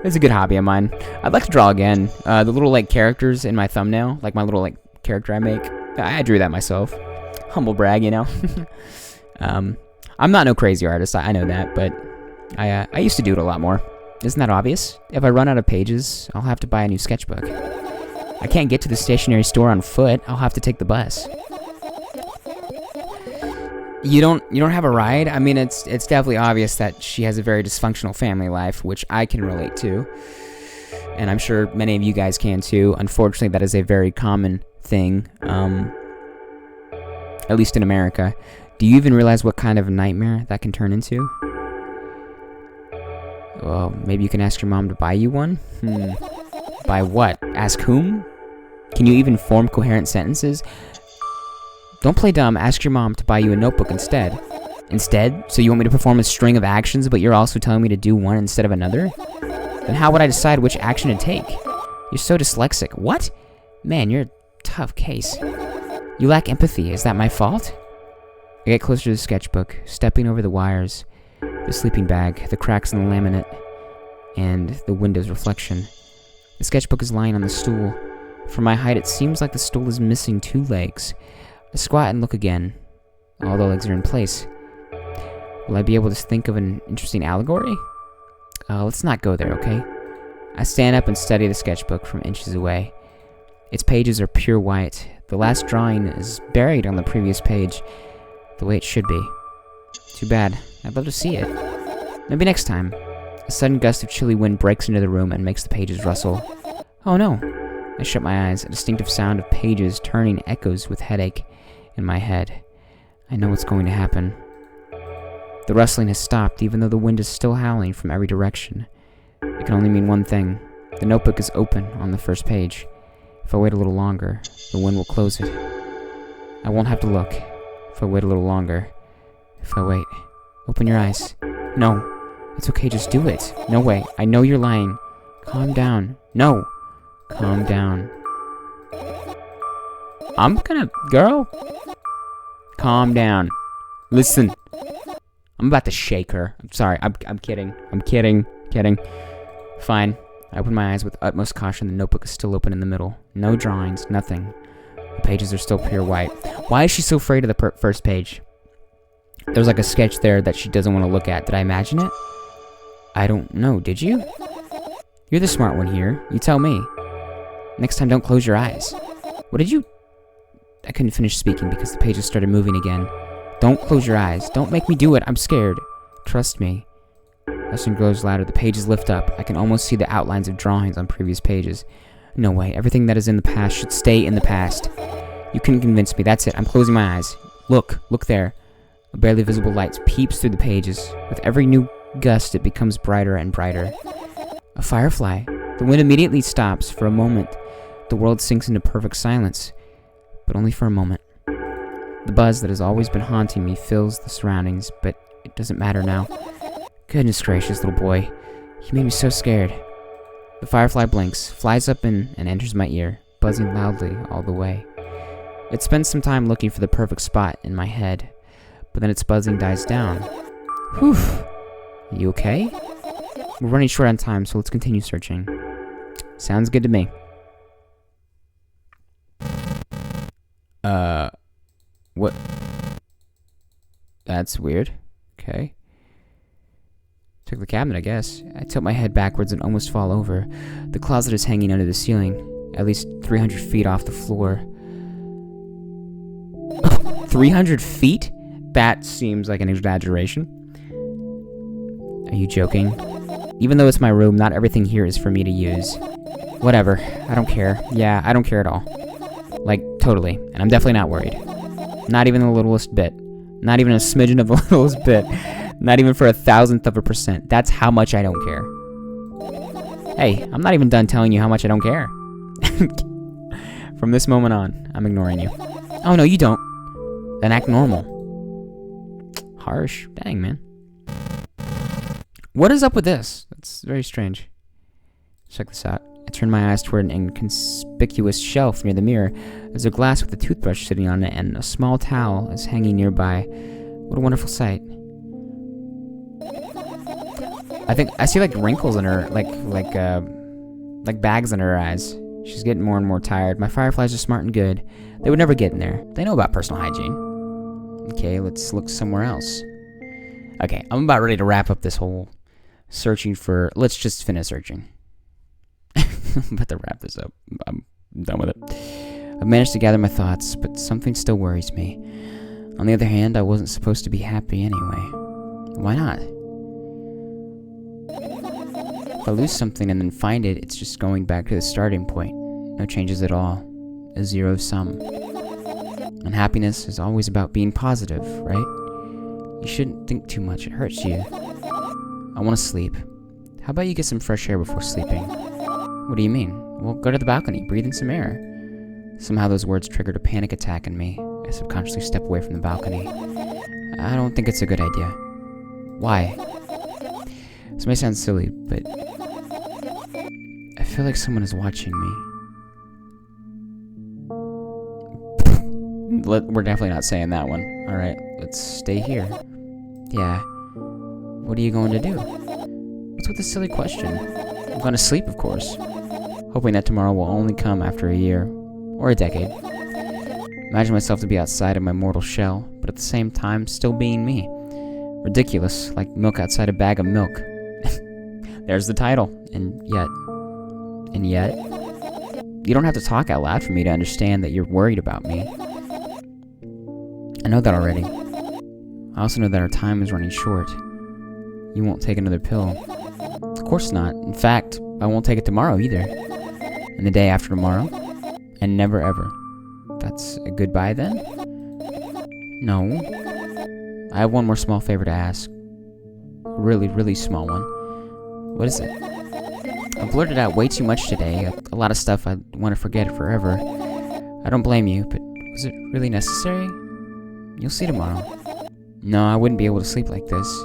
It's a good hobby of mine. I'd like to draw again. The little, characters in my thumbnail, my little, character I make, I drew that myself. Humble brag, you know? I'm not no crazy artist, I know that, but I used to do it a lot more. Isn't that obvious? If I run out of pages, I'll have to buy a new sketchbook. I can't get to the stationery store on foot. I'll have to take the bus. You don't have a ride? I mean, it's definitely obvious that she has a very dysfunctional family life, which I can relate to. And I'm sure many of you guys can too. Unfortunately, that is a very common thing, at least in America. Do you even realize what kind of nightmare that can turn into? Well, maybe you can ask your mom to buy you one? Buy what? Ask whom? Can you even form coherent sentences? Don't play dumb. Ask your mom to buy you a notebook instead. Instead? So you want me to perform a string of actions, but you're also telling me to do one instead of another? Then how would I decide which action to take? You're so dyslexic. What? Man, you're a tough case. You lack empathy. Is that my fault? I get closer to the sketchbook, stepping over the wires, the sleeping bag, the cracks in the laminate, and the window's reflection. The sketchbook is lying on the stool. From my height, it seems like the stool is missing 2 legs. I squat and look again. All the legs are in place. Will I be able to think of an interesting allegory? Let's not go there, okay? I stand up and study the sketchbook from inches away. Its pages are pure white. The last drawing is buried on the previous page, the way it should be. Too bad. I'd love to see it. Maybe next time. A sudden gust of chilly wind breaks into the room and makes the pages rustle. Oh no! I shut my eyes. A distinctive sound of pages turning echoes with headache in my head. I know what's going to happen. The rustling has stopped, even though the wind is still howling from every direction. It can only mean one thing. The notebook is open on the first page. If I wait a little longer, the wind will close it. I won't have to look. If I wait a little longer. If I wait. Open your eyes. No. It's okay, just do it. No way. I know you're lying. Calm down. No. Calm down. I'm gonna... Girl? Calm down. Listen. I'm about to shake her. I'm sorry. I'm kidding. I'm kidding. Kidding. Fine. I open my eyes with utmost caution. The notebook is still open in the middle. No drawings. Nothing. The pages are still pure white. Why is she so afraid of the first page? There's like a sketch there that she doesn't want to look at. Did I imagine it? I don't know. Did you? You're the smart one here. You tell me. Next time, don't close your eyes. What did you... I couldn't finish speaking because the pages started moving again. Don't close your eyes. Don't make me do it. I'm scared. Trust me. Rustling grows louder. The pages lift up. I can almost see the outlines of drawings on previous pages. No way. Everything that is in the past should stay in the past. You couldn't convince me. That's it. I'm closing my eyes. Look. Look there. A barely visible light peeps through the pages. With every new gust, it becomes brighter and brighter. A firefly. The wind immediately stops. For a moment, the world sinks into perfect silence. But only for a moment. The buzz that has always been haunting me fills the surroundings, but it doesn't matter now. Goodness gracious, little boy. You made me so scared. The firefly blinks, flies up and enters my ear, buzzing loudly all the way. It spends some time looking for the perfect spot in my head, but then its buzzing dies down. Whew. Are you okay? We're running short on time, so let's continue searching. Sounds good to me. What? That's weird. Okay. Took the cabinet, I guess. I tilt my head backwards and almost fall over. The closet is hanging under the ceiling, at least 300 feet off the floor. 300 feet? That seems like an exaggeration. Are you joking? Even though it's my room, not everything here is for me to use. Whatever. I don't care. Yeah, I don't care at all. Like, totally. And I'm definitely not worried. Not even the littlest bit. Not even a smidgen of the littlest bit. Not even for 1,000%. That's how much I don't care. Hey, I'm not even done telling you how much I don't care. From this moment on, I'm ignoring you. Oh, no, you don't. Then act normal. Harsh. Dang, man. What is up with this? That's very strange. Check this out. I turn my eyes toward an inconspicuous shelf near the mirror. There's a glass with a toothbrush sitting on it, and a small towel is hanging nearby. What a wonderful sight. I think I see like wrinkles in her, like bags in her eyes. She's getting more and more tired. My fireflies are smart and good. They would never get in there. They know about personal hygiene. Okay, let's look somewhere else. Okay, I'm about ready to wrap up this whole searching for... Let's just finish searching. I'm about to wrap this up. I'm done with it. I've managed to gather my thoughts, but something still worries me. On the other hand, I wasn't supposed to be happy anyway. Why not? If I lose something and then find it, it's just going back to the starting point. No changes at all. A zero sum. Unhappiness is always about being positive, right? You shouldn't think too much, it hurts you. I want to sleep. How about you get some fresh air before sleeping? What do you mean? Well, go to the balcony, breathe in some air. Somehow those words triggered a panic attack in me. I subconsciously step away from the balcony. I don't think it's a good idea. Why? This may sound silly, but I feel like someone is watching me. We're definitely not saying that one. Alright, let's stay here. Yeah. What are you going to do? What's with this silly question? I'm going to sleep, of course. Hoping that tomorrow will only come after a year. Or a decade. Imagine myself to be outside of my mortal shell, but at the same time, still being me. Ridiculous, like milk outside a bag of milk. There's the title. And yet... You don't have to talk out loud for me to understand that you're worried about me. I know that already. I also know that our time is running short. You won't take another pill. Of course not. In fact, I won't take it tomorrow either. And the day after tomorrow. And never ever. That's a goodbye then? No. I have one more small favor to ask. A really, really small one. What is it? I blurted out way too much today. A lot of stuff I want to forget forever. I don't blame you, but was it really necessary? You'll see tomorrow. No, I wouldn't be able to sleep like this.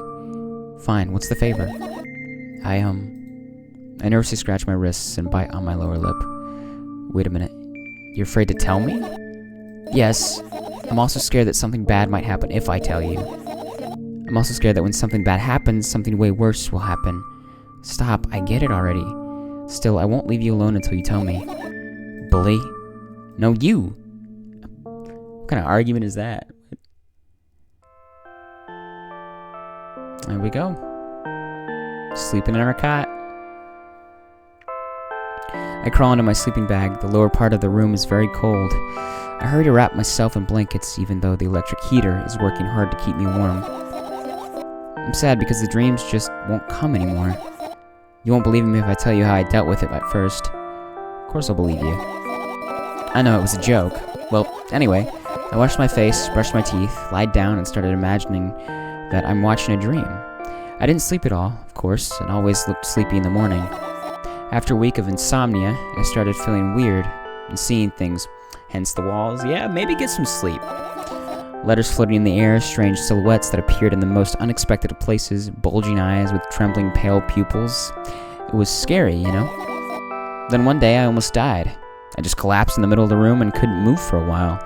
Fine, what's the favor? I nervously scratch my wrists and bite on my lower lip. Wait a minute. You're afraid to tell me? Yes. I'm also scared that something bad might happen if I tell you. I'm also scared that when something bad happens, something way worse will happen. Stop, I get it already. Still, I won't leave you alone until you tell me. Bully? No, you! What kind of argument is that? There we go. Sleeping in our cot. I crawl into my sleeping bag. The lower part of the room is very cold. I hurry to wrap myself in blankets, even though the electric heater is working hard to keep me warm. I'm sad because the dreams just won't come anymore. You won't believe me if I tell you how I dealt with it at first. Of course I'll believe you. I know it was a joke. Well, anyway, I washed my face, brushed my teeth, lied down, and started imagining that I'm watching a dream. I didn't sleep at all, of course, and always looked sleepy in the morning. After a week of insomnia, I started feeling weird and seeing things, hence the walls. Yeah, maybe get some sleep. Letters floating in the air, strange silhouettes that appeared in the most unexpected of places, bulging eyes with trembling pale pupils. It was scary, you know? Then one day I almost died. I just collapsed in the middle of the room and couldn't move for a while.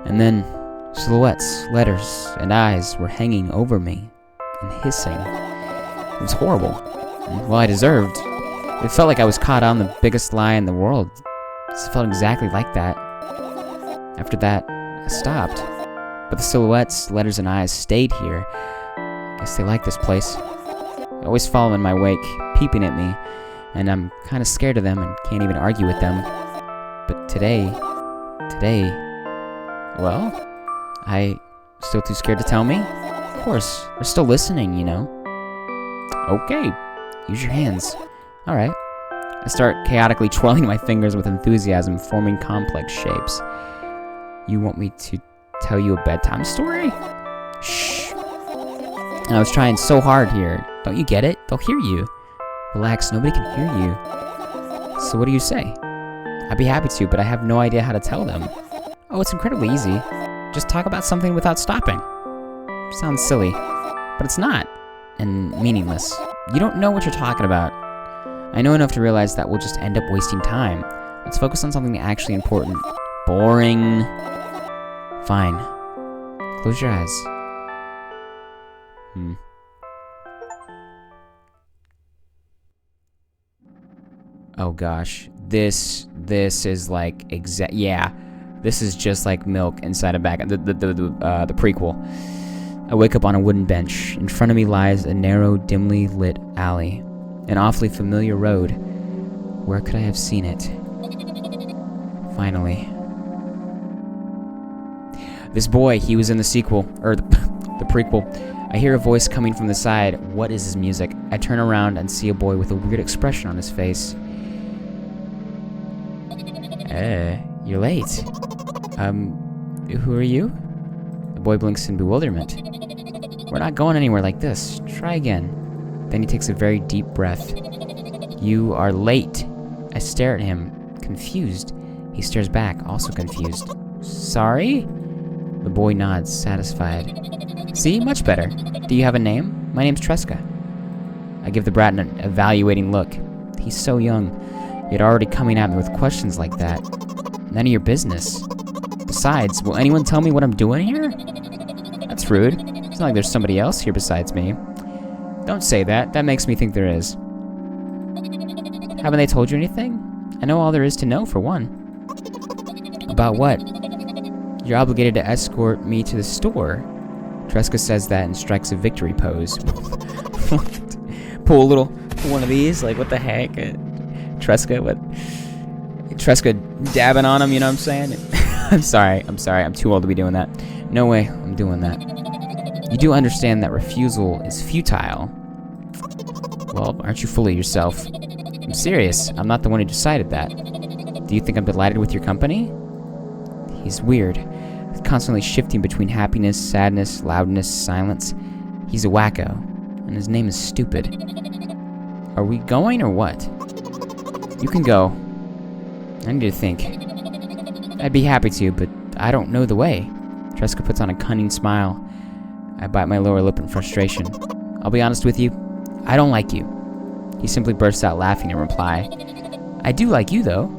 And then silhouettes, letters, and eyes were hanging over me and hissing. It was horrible. Well, I deserved. It felt like I was caught on the biggest lie in the world. It felt exactly like that. After that, I stopped. But the silhouettes, letters, and eyes stayed here. I guess they like this place. They always follow in my wake, peeping at me, and I'm kind of scared of them and can't even argue with them. But today, well, I still too scared to tell me? Of course, they're still listening, you know. Okay, use your hands. Alright. I start chaotically twirling my fingers with enthusiasm, forming complex shapes. You want me to tell you a bedtime story? Shh. And I was trying so hard here. Don't you get it? They'll hear you. Relax, nobody can hear you. So what do you say? I'd be happy to, but I have no idea how to tell them. Oh, it's incredibly easy. Just talk about something without stopping. Sounds silly, but it's not. And meaningless. You don't know what you're talking about. I know enough to realize that we'll just end up wasting time. Let's focus on something actually important. Boring. Fine. Close your eyes. Oh gosh. This is like this is just like milk inside a bag. The prequel. I wake up on a wooden bench. In front of me lies a narrow, dimly lit alley. An awfully familiar road. Where could I have seen it? Finally. This boy, he was in the sequel, or the prequel. I hear a voice coming from the side. What is his music? I turn around and see a boy with a weird expression on his face. You're late. Who are you? The boy blinks in bewilderment. We're not going anywhere like this. Try again. Then he takes a very deep breath. You are late. I stare at him, confused. He stares back, also confused. Sorry? The boy nods, satisfied. See? Much better. Do you have a name? My name's Tresca. I give the brat an evaluating look. He's so young, yet already coming at me with questions like that. None of your business. Besides, will anyone tell me what I'm doing here? That's rude. It's not like there's somebody else here besides me. Don't say that. That makes me think there is. Haven't they told you anything? I know all there is to know, for one. About what? You're obligated to escort me to the store. Tresca says that and strikes a victory pose. Pull one of these? Like, what the heck? Tresca, what? Tresca dabbing on him, you know what I'm saying? I'm sorry. I'm too old to be doing that. No way I'm doing that. You do understand that refusal is futile. Well, aren't you full of yourself? I'm serious. I'm not the one who decided that. Do you think I'm delighted with your company? He's weird. He's constantly shifting between happiness, sadness, loudness, silence. He's a wacko, and his name is Stupid. Are we going or what? You can go. I need to think. I'd be happy to, but I don't know the way. Tresca puts on a cunning smile. I bite my lower lip in frustration. I'll be honest with you, I don't like you. He simply bursts out laughing in reply. I do like you, though.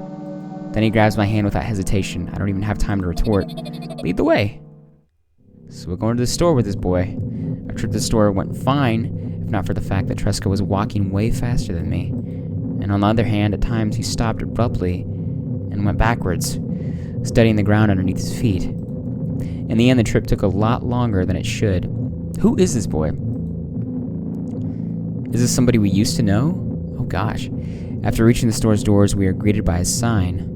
Then he grabs my hand without hesitation. I don't even have time to retort. Lead the way. So we're going to the store with this boy. Our trip to the store went fine, if not for the fact that Tresca was walking way faster than me. And on the other hand, at times he stopped abruptly and went backwards, studying the ground underneath his feet. In the end, the trip took a lot longer than it should. Who is this boy? Is this somebody we used to know? Oh gosh. After reaching the store's doors, we are greeted by a sign.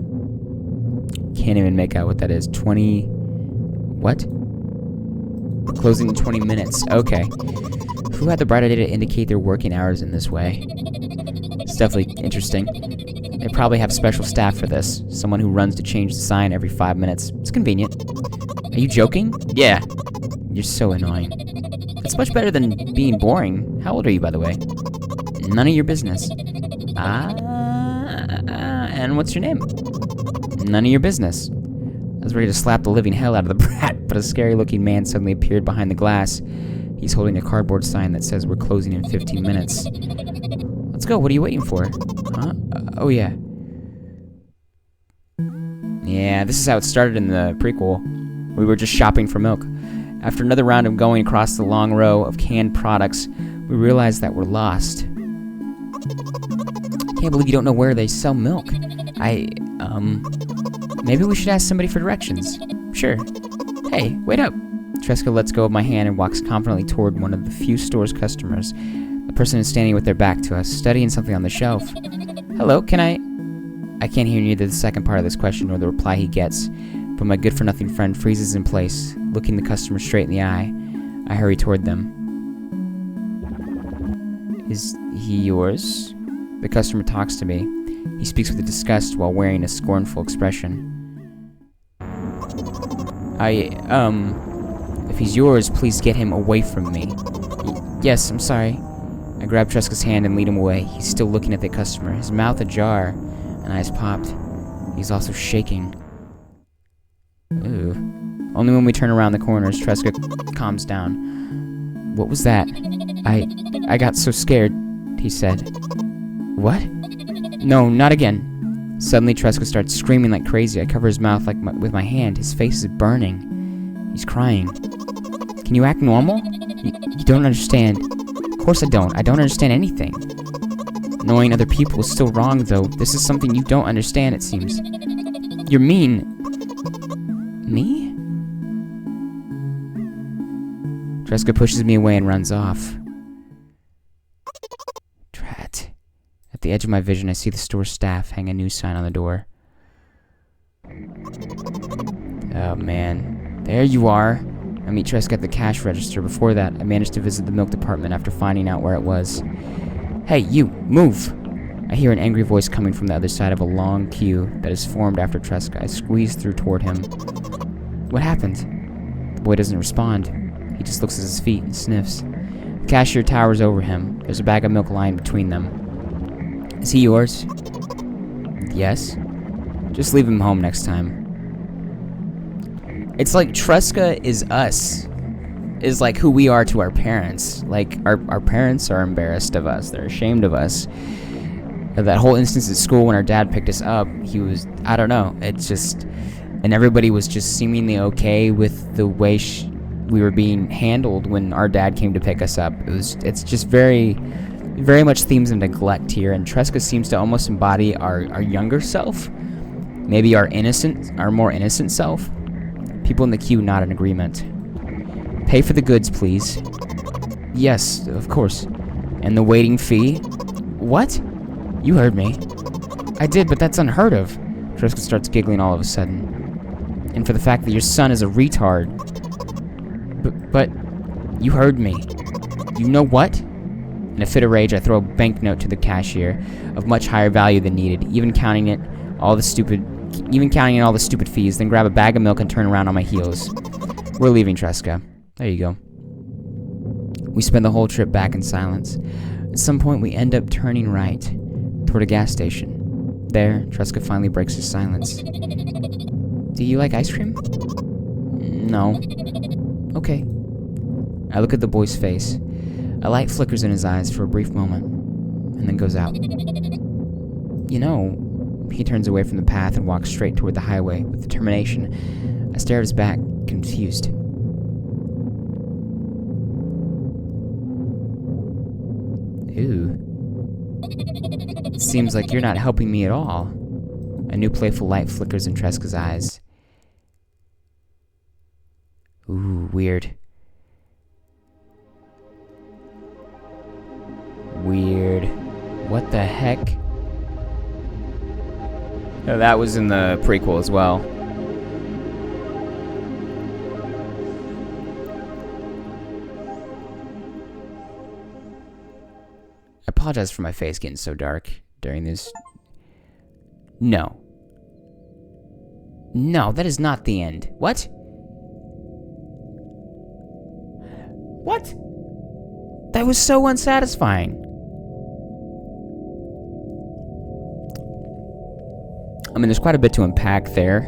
Can't even make out what that is. 20... What? Closing in 20 minutes. Okay. Who had the bright idea to indicate their working hours in this way? It's definitely interesting. They probably have special staff for this. Someone who runs to change the sign every 5 minutes. It's convenient. Are you joking? Yeah. You're so annoying. It's much better than being boring. How old are you, by the way? None of your business. And what's your name? None of your business. I was ready to slap the living hell out of the brat, but a scary-looking man suddenly appeared behind the glass. He's holding a cardboard sign that says we're closing in 15 minutes. Let's go. What are you waiting for? Huh? Oh, yeah. Yeah, this is how it started in the prequel. We were just shopping for milk. After another round of going across the long row of canned products, we realized that we're lost. Can't believe you don't know where they sell milk. Maybe we should ask somebody for directions. Sure. Hey, wait up. Tresca lets go of my hand and walks confidently toward one of the few store's customers. The person is standing with their back to us, studying something on the shelf. Hello, can I can't hear neither the second part of this question nor the reply he gets, but my good-for-nothing friend freezes in place, looking the customer straight in the eye. I hurry toward them. Is he yours? The customer talks to me. He speaks with disgust while wearing a scornful expression. If he's yours, please get him away from me. Yes, I'm sorry. I grab Tresca's hand and lead him away. He's still looking at the customer, his mouth ajar, and eyes popped. He's also shaking. Ooh. Only when we turn around the corners, Tresca calms down. What was that? I got so scared, he said. What? No, not again. Suddenly, Tresca starts screaming like crazy. I cover his mouth with my hand. His face is burning. He's crying. Can you act normal? You don't understand. Of course I don't. I don't understand anything. Annoying other people is still wrong, though. This is something you don't understand, it seems. You're mean. Me? Tresca pushes me away and runs off. Drat. At the edge of my vision, I see the store staff hang a news sign on the door. Oh, man. There you are. I meet Tresca at the cash register. Before that, I managed to visit the milk department after finding out where it was. Hey, you! Move! I hear an angry voice coming from the other side of a long queue that is formed after Tresca. I squeeze through toward him. What happened? The boy doesn't respond. He just looks at his feet and sniffs. The cashier towers over him. There's a bag of milk lying between them. Is he yours? Yes. Just leave him home next time. It's like Tresca is us. Is like who we are to our parents. Like, our parents are embarrassed of us. They're ashamed of us. That whole instance at school when our dad picked us up, he was, I don't know, it's just, and everybody was just seemingly okay with the way we were being handled when our dad came to pick us up. It's just very, very much themes of neglect here, and Tresca seems to almost embody our younger self, maybe our more innocent self. People in the queue nod in agreement. Pay for the goods, please. Yes, of course. And the waiting fee? What? You heard me. I did, but that's unheard of. Triska starts giggling all of a sudden. And for the fact that your son is a retard. But you heard me. You know what? In a fit of rage, I throw a banknote to the cashier of much higher value than needed, even counting in all the stupid fees, then grab a bag of milk and turn around on my heels. We're leaving, Triska. There you go. We spend the whole trip back in silence. At some point, we end up turning right toward a gas station. There, Triska finally breaks his silence. Do you like ice cream? No. Okay. I look at the boy's face. A light flickers in his eyes for a brief moment, and then goes out. You know, he turns away from the path and walks straight toward the highway with determination. I stare at his back, confused. Ooh. Seems like you're not helping me at all. A new playful light flickers in Triska's eyes. Ooh, weird. Weird. What the heck? Oh, that was in the prequel as well. I apologize for my face getting so dark during this. No. No, that is not the end. What? What? That was so unsatisfying. I mean, there's quite a bit to unpack there.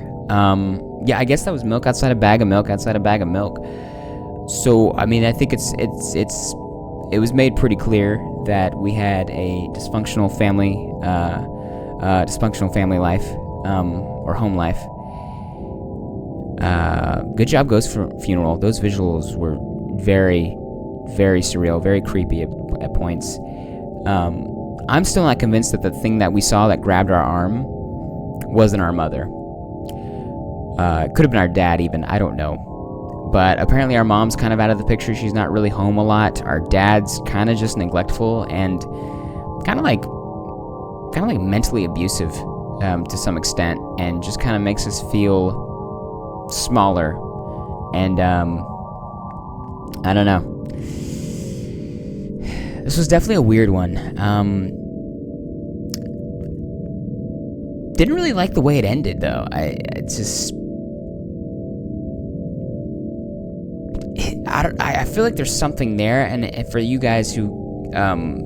Yeah, I guess that was milk outside a bag of milk outside a bag of milk. So, I mean, I think it was made pretty clear that we had a dysfunctional family life, or home life. Good job, Ghost Funeral. Those visuals were very, very surreal, very creepy at points. I'm still not convinced that the thing that we saw that grabbed our arm wasn't our mother. It could have been our dad even, I don't know. But apparently our mom's kind of out of the picture. She's not really home a lot. Our dad's kind of just neglectful and kind of like mentally abusive to some extent, and just kind of makes us feel smaller. And I don't know. This was definitely a weird one. Didn't really like the way it ended, though. I feel like there's something there, and for you guys who kind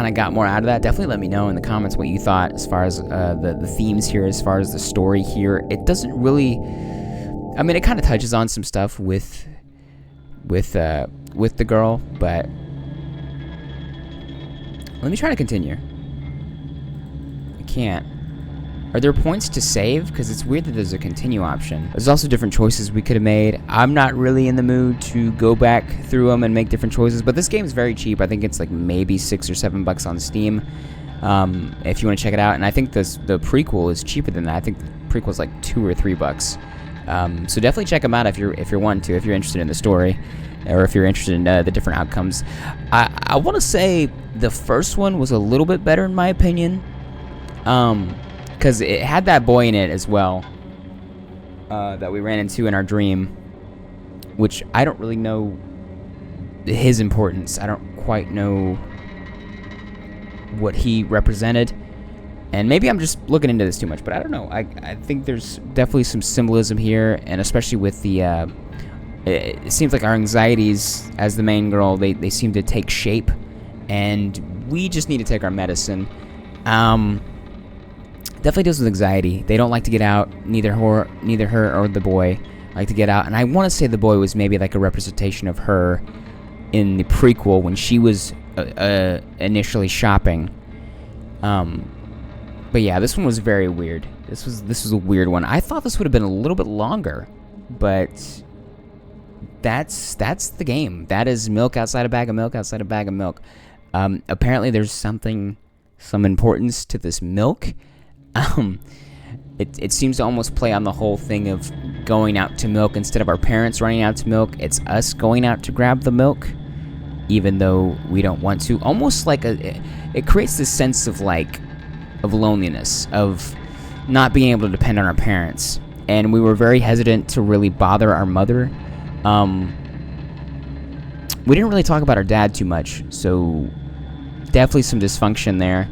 of got more out of that, definitely let me know in the comments what you thought as far as the themes here, as far as the story here. It doesn't really, I mean, it kind of touches on some stuff with the girl, but let me try to continue. I can't. Are there points to save? Because it's weird that there's a continue option. There's also different choices we could have made. I'm not really in the mood to go back through them and make different choices, but this game is very cheap. I think it's like maybe $6 or $7 on Steam, if you want to check it out. And I think the prequel is cheaper than that. I think the prequel is like $2 or $3. So definitely check them out if you're wanting to, if you're interested in the story, or if you're interested in the different outcomes. I want to say the first one was a little bit better in my opinion. Because it had that boy in it as well, that we ran into in our dream, which I don't really know his importance. I don't quite know what he represented, and maybe I'm just looking into this too much, but I don't know. I think there's definitely some symbolism here, and especially with the, it seems like our anxieties as the main girl, they seem to take shape, and we just need to take our medicine. Definitely deals with anxiety. They don't like to get out. Neither her or the boy like to get out. And I want to say the boy was maybe like a representation of her in the prequel when she was initially shopping. But yeah, this one was very weird. This was a weird one. I thought this would have been a little bit longer, but that's the game. That is milk outside a bag of milk outside a bag of milk. Apparently, there's some importance to this milk. It seems to almost play on the whole thing of going out to milk instead of our parents running out to milk. It's us going out to grab the milk, even though we don't want to. Almost like it creates this sense of loneliness, of not being able to depend on our parents. And we were very hesitant to really bother our mother. We didn't really talk about our dad too much, so definitely some dysfunction there.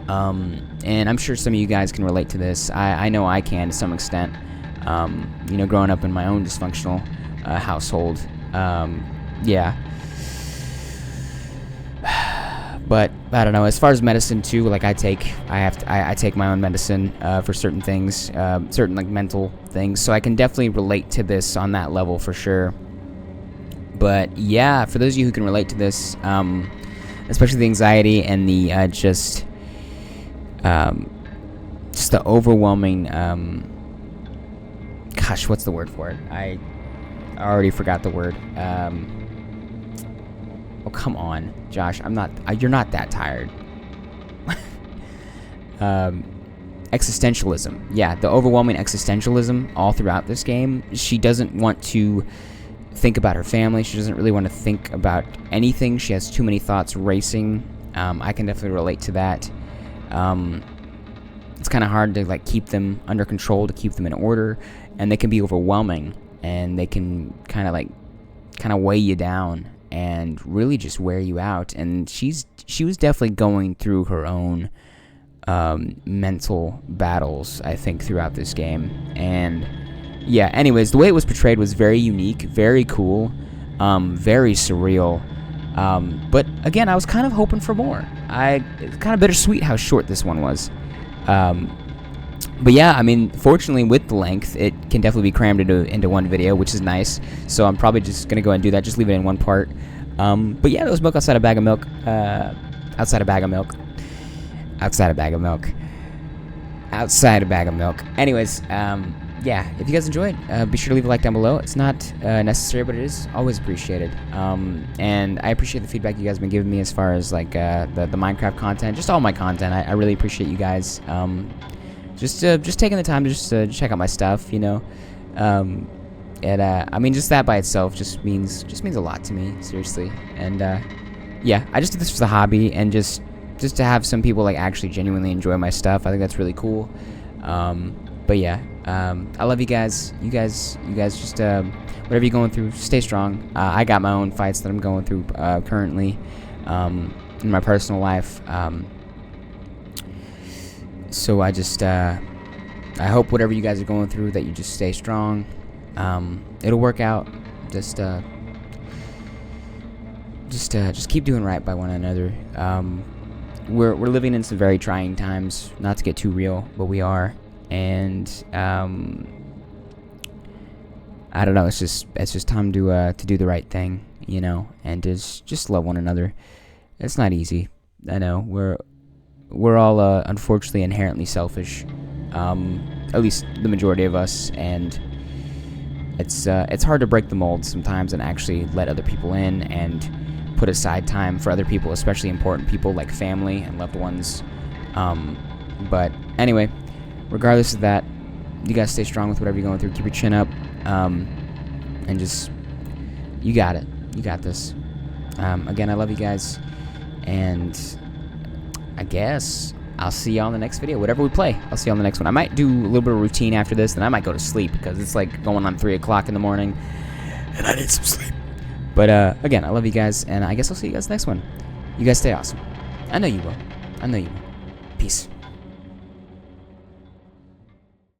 And I'm sure some of you guys can relate to this. I know I can to some extent. Growing up in my own dysfunctional household. Yeah. But I don't know. As far as medicine too, like I take my own medicine for certain things, certain like mental things. So I can definitely relate to this on that level for sure. But yeah, for those of you who can relate to this, especially the anxiety and the just the overwhelming. Gosh, what's the word for it? I already forgot the word. Oh, come on, Josh. You're not that tired. Existentialism. Yeah, the overwhelming existentialism all throughout this game. She doesn't want to think about her family. She doesn't really want to think about anything. She has too many thoughts racing. I can definitely relate to that. It's kind of hard to like keep them under control, to keep them in order, and they can be overwhelming, and they can kind of weigh you down and really just wear you out. And she was definitely going through her own mental battles, I think, throughout this game. And yeah, anyways, the way it was portrayed was very unique, very cool, very surreal. But again, I was kind of hoping for more. It's kind of bittersweet how short this one was. But yeah, I mean, fortunately with the length, it can definitely be crammed into one video, which is nice. So I'm probably just going to go ahead and do that, just leave it in one part. But yeah, there was milk outside a bag of milk. Outside a bag of milk. Anyways, yeah, if you guys enjoyed, be sure to leave a like down below. It's not necessary, but it is always appreciated. And I appreciate the feedback you guys have been giving me as far as like the Minecraft content, just all my content. I really appreciate you guys. Just taking the time to just check out my stuff, you know. I mean, just that by itself just means a lot to me, seriously. And yeah, I just did this for the hobby, and just to have some people like actually genuinely enjoy my stuff. I think that's really cool. But yeah, I love you guys. You guys just whatever you're going through, stay strong. I got my own fights that I'm going through currently in my personal life. So I just I hope whatever you guys are going through, that you just stay strong. It'll work out. Just keep doing right by one another. We're living in some very trying times. Not to get too real, but we are. And I don't know. It's just time to do the right thing, you know, and just love one another. It's not easy. I know we're all unfortunately inherently selfish. At least the majority of us, and it's hard to break the mold sometimes and actually let other people in and put aside time for other people, especially important people like family and loved ones. But anyway, regardless of that, you guys stay strong with whatever you're going through. Keep your chin up, and just, you got it. You got this. Again, I love you guys, and I guess I'll see y'all in the next video. Whatever we play, I'll see y'all in the next one. I might do a little bit of routine after this, then I might go to sleep, because it's like going on 3 o'clock in the morning, and I need some sleep. But again, I love you guys, and I guess I'll see you guys next one. You guys stay awesome. I know you will. Peace.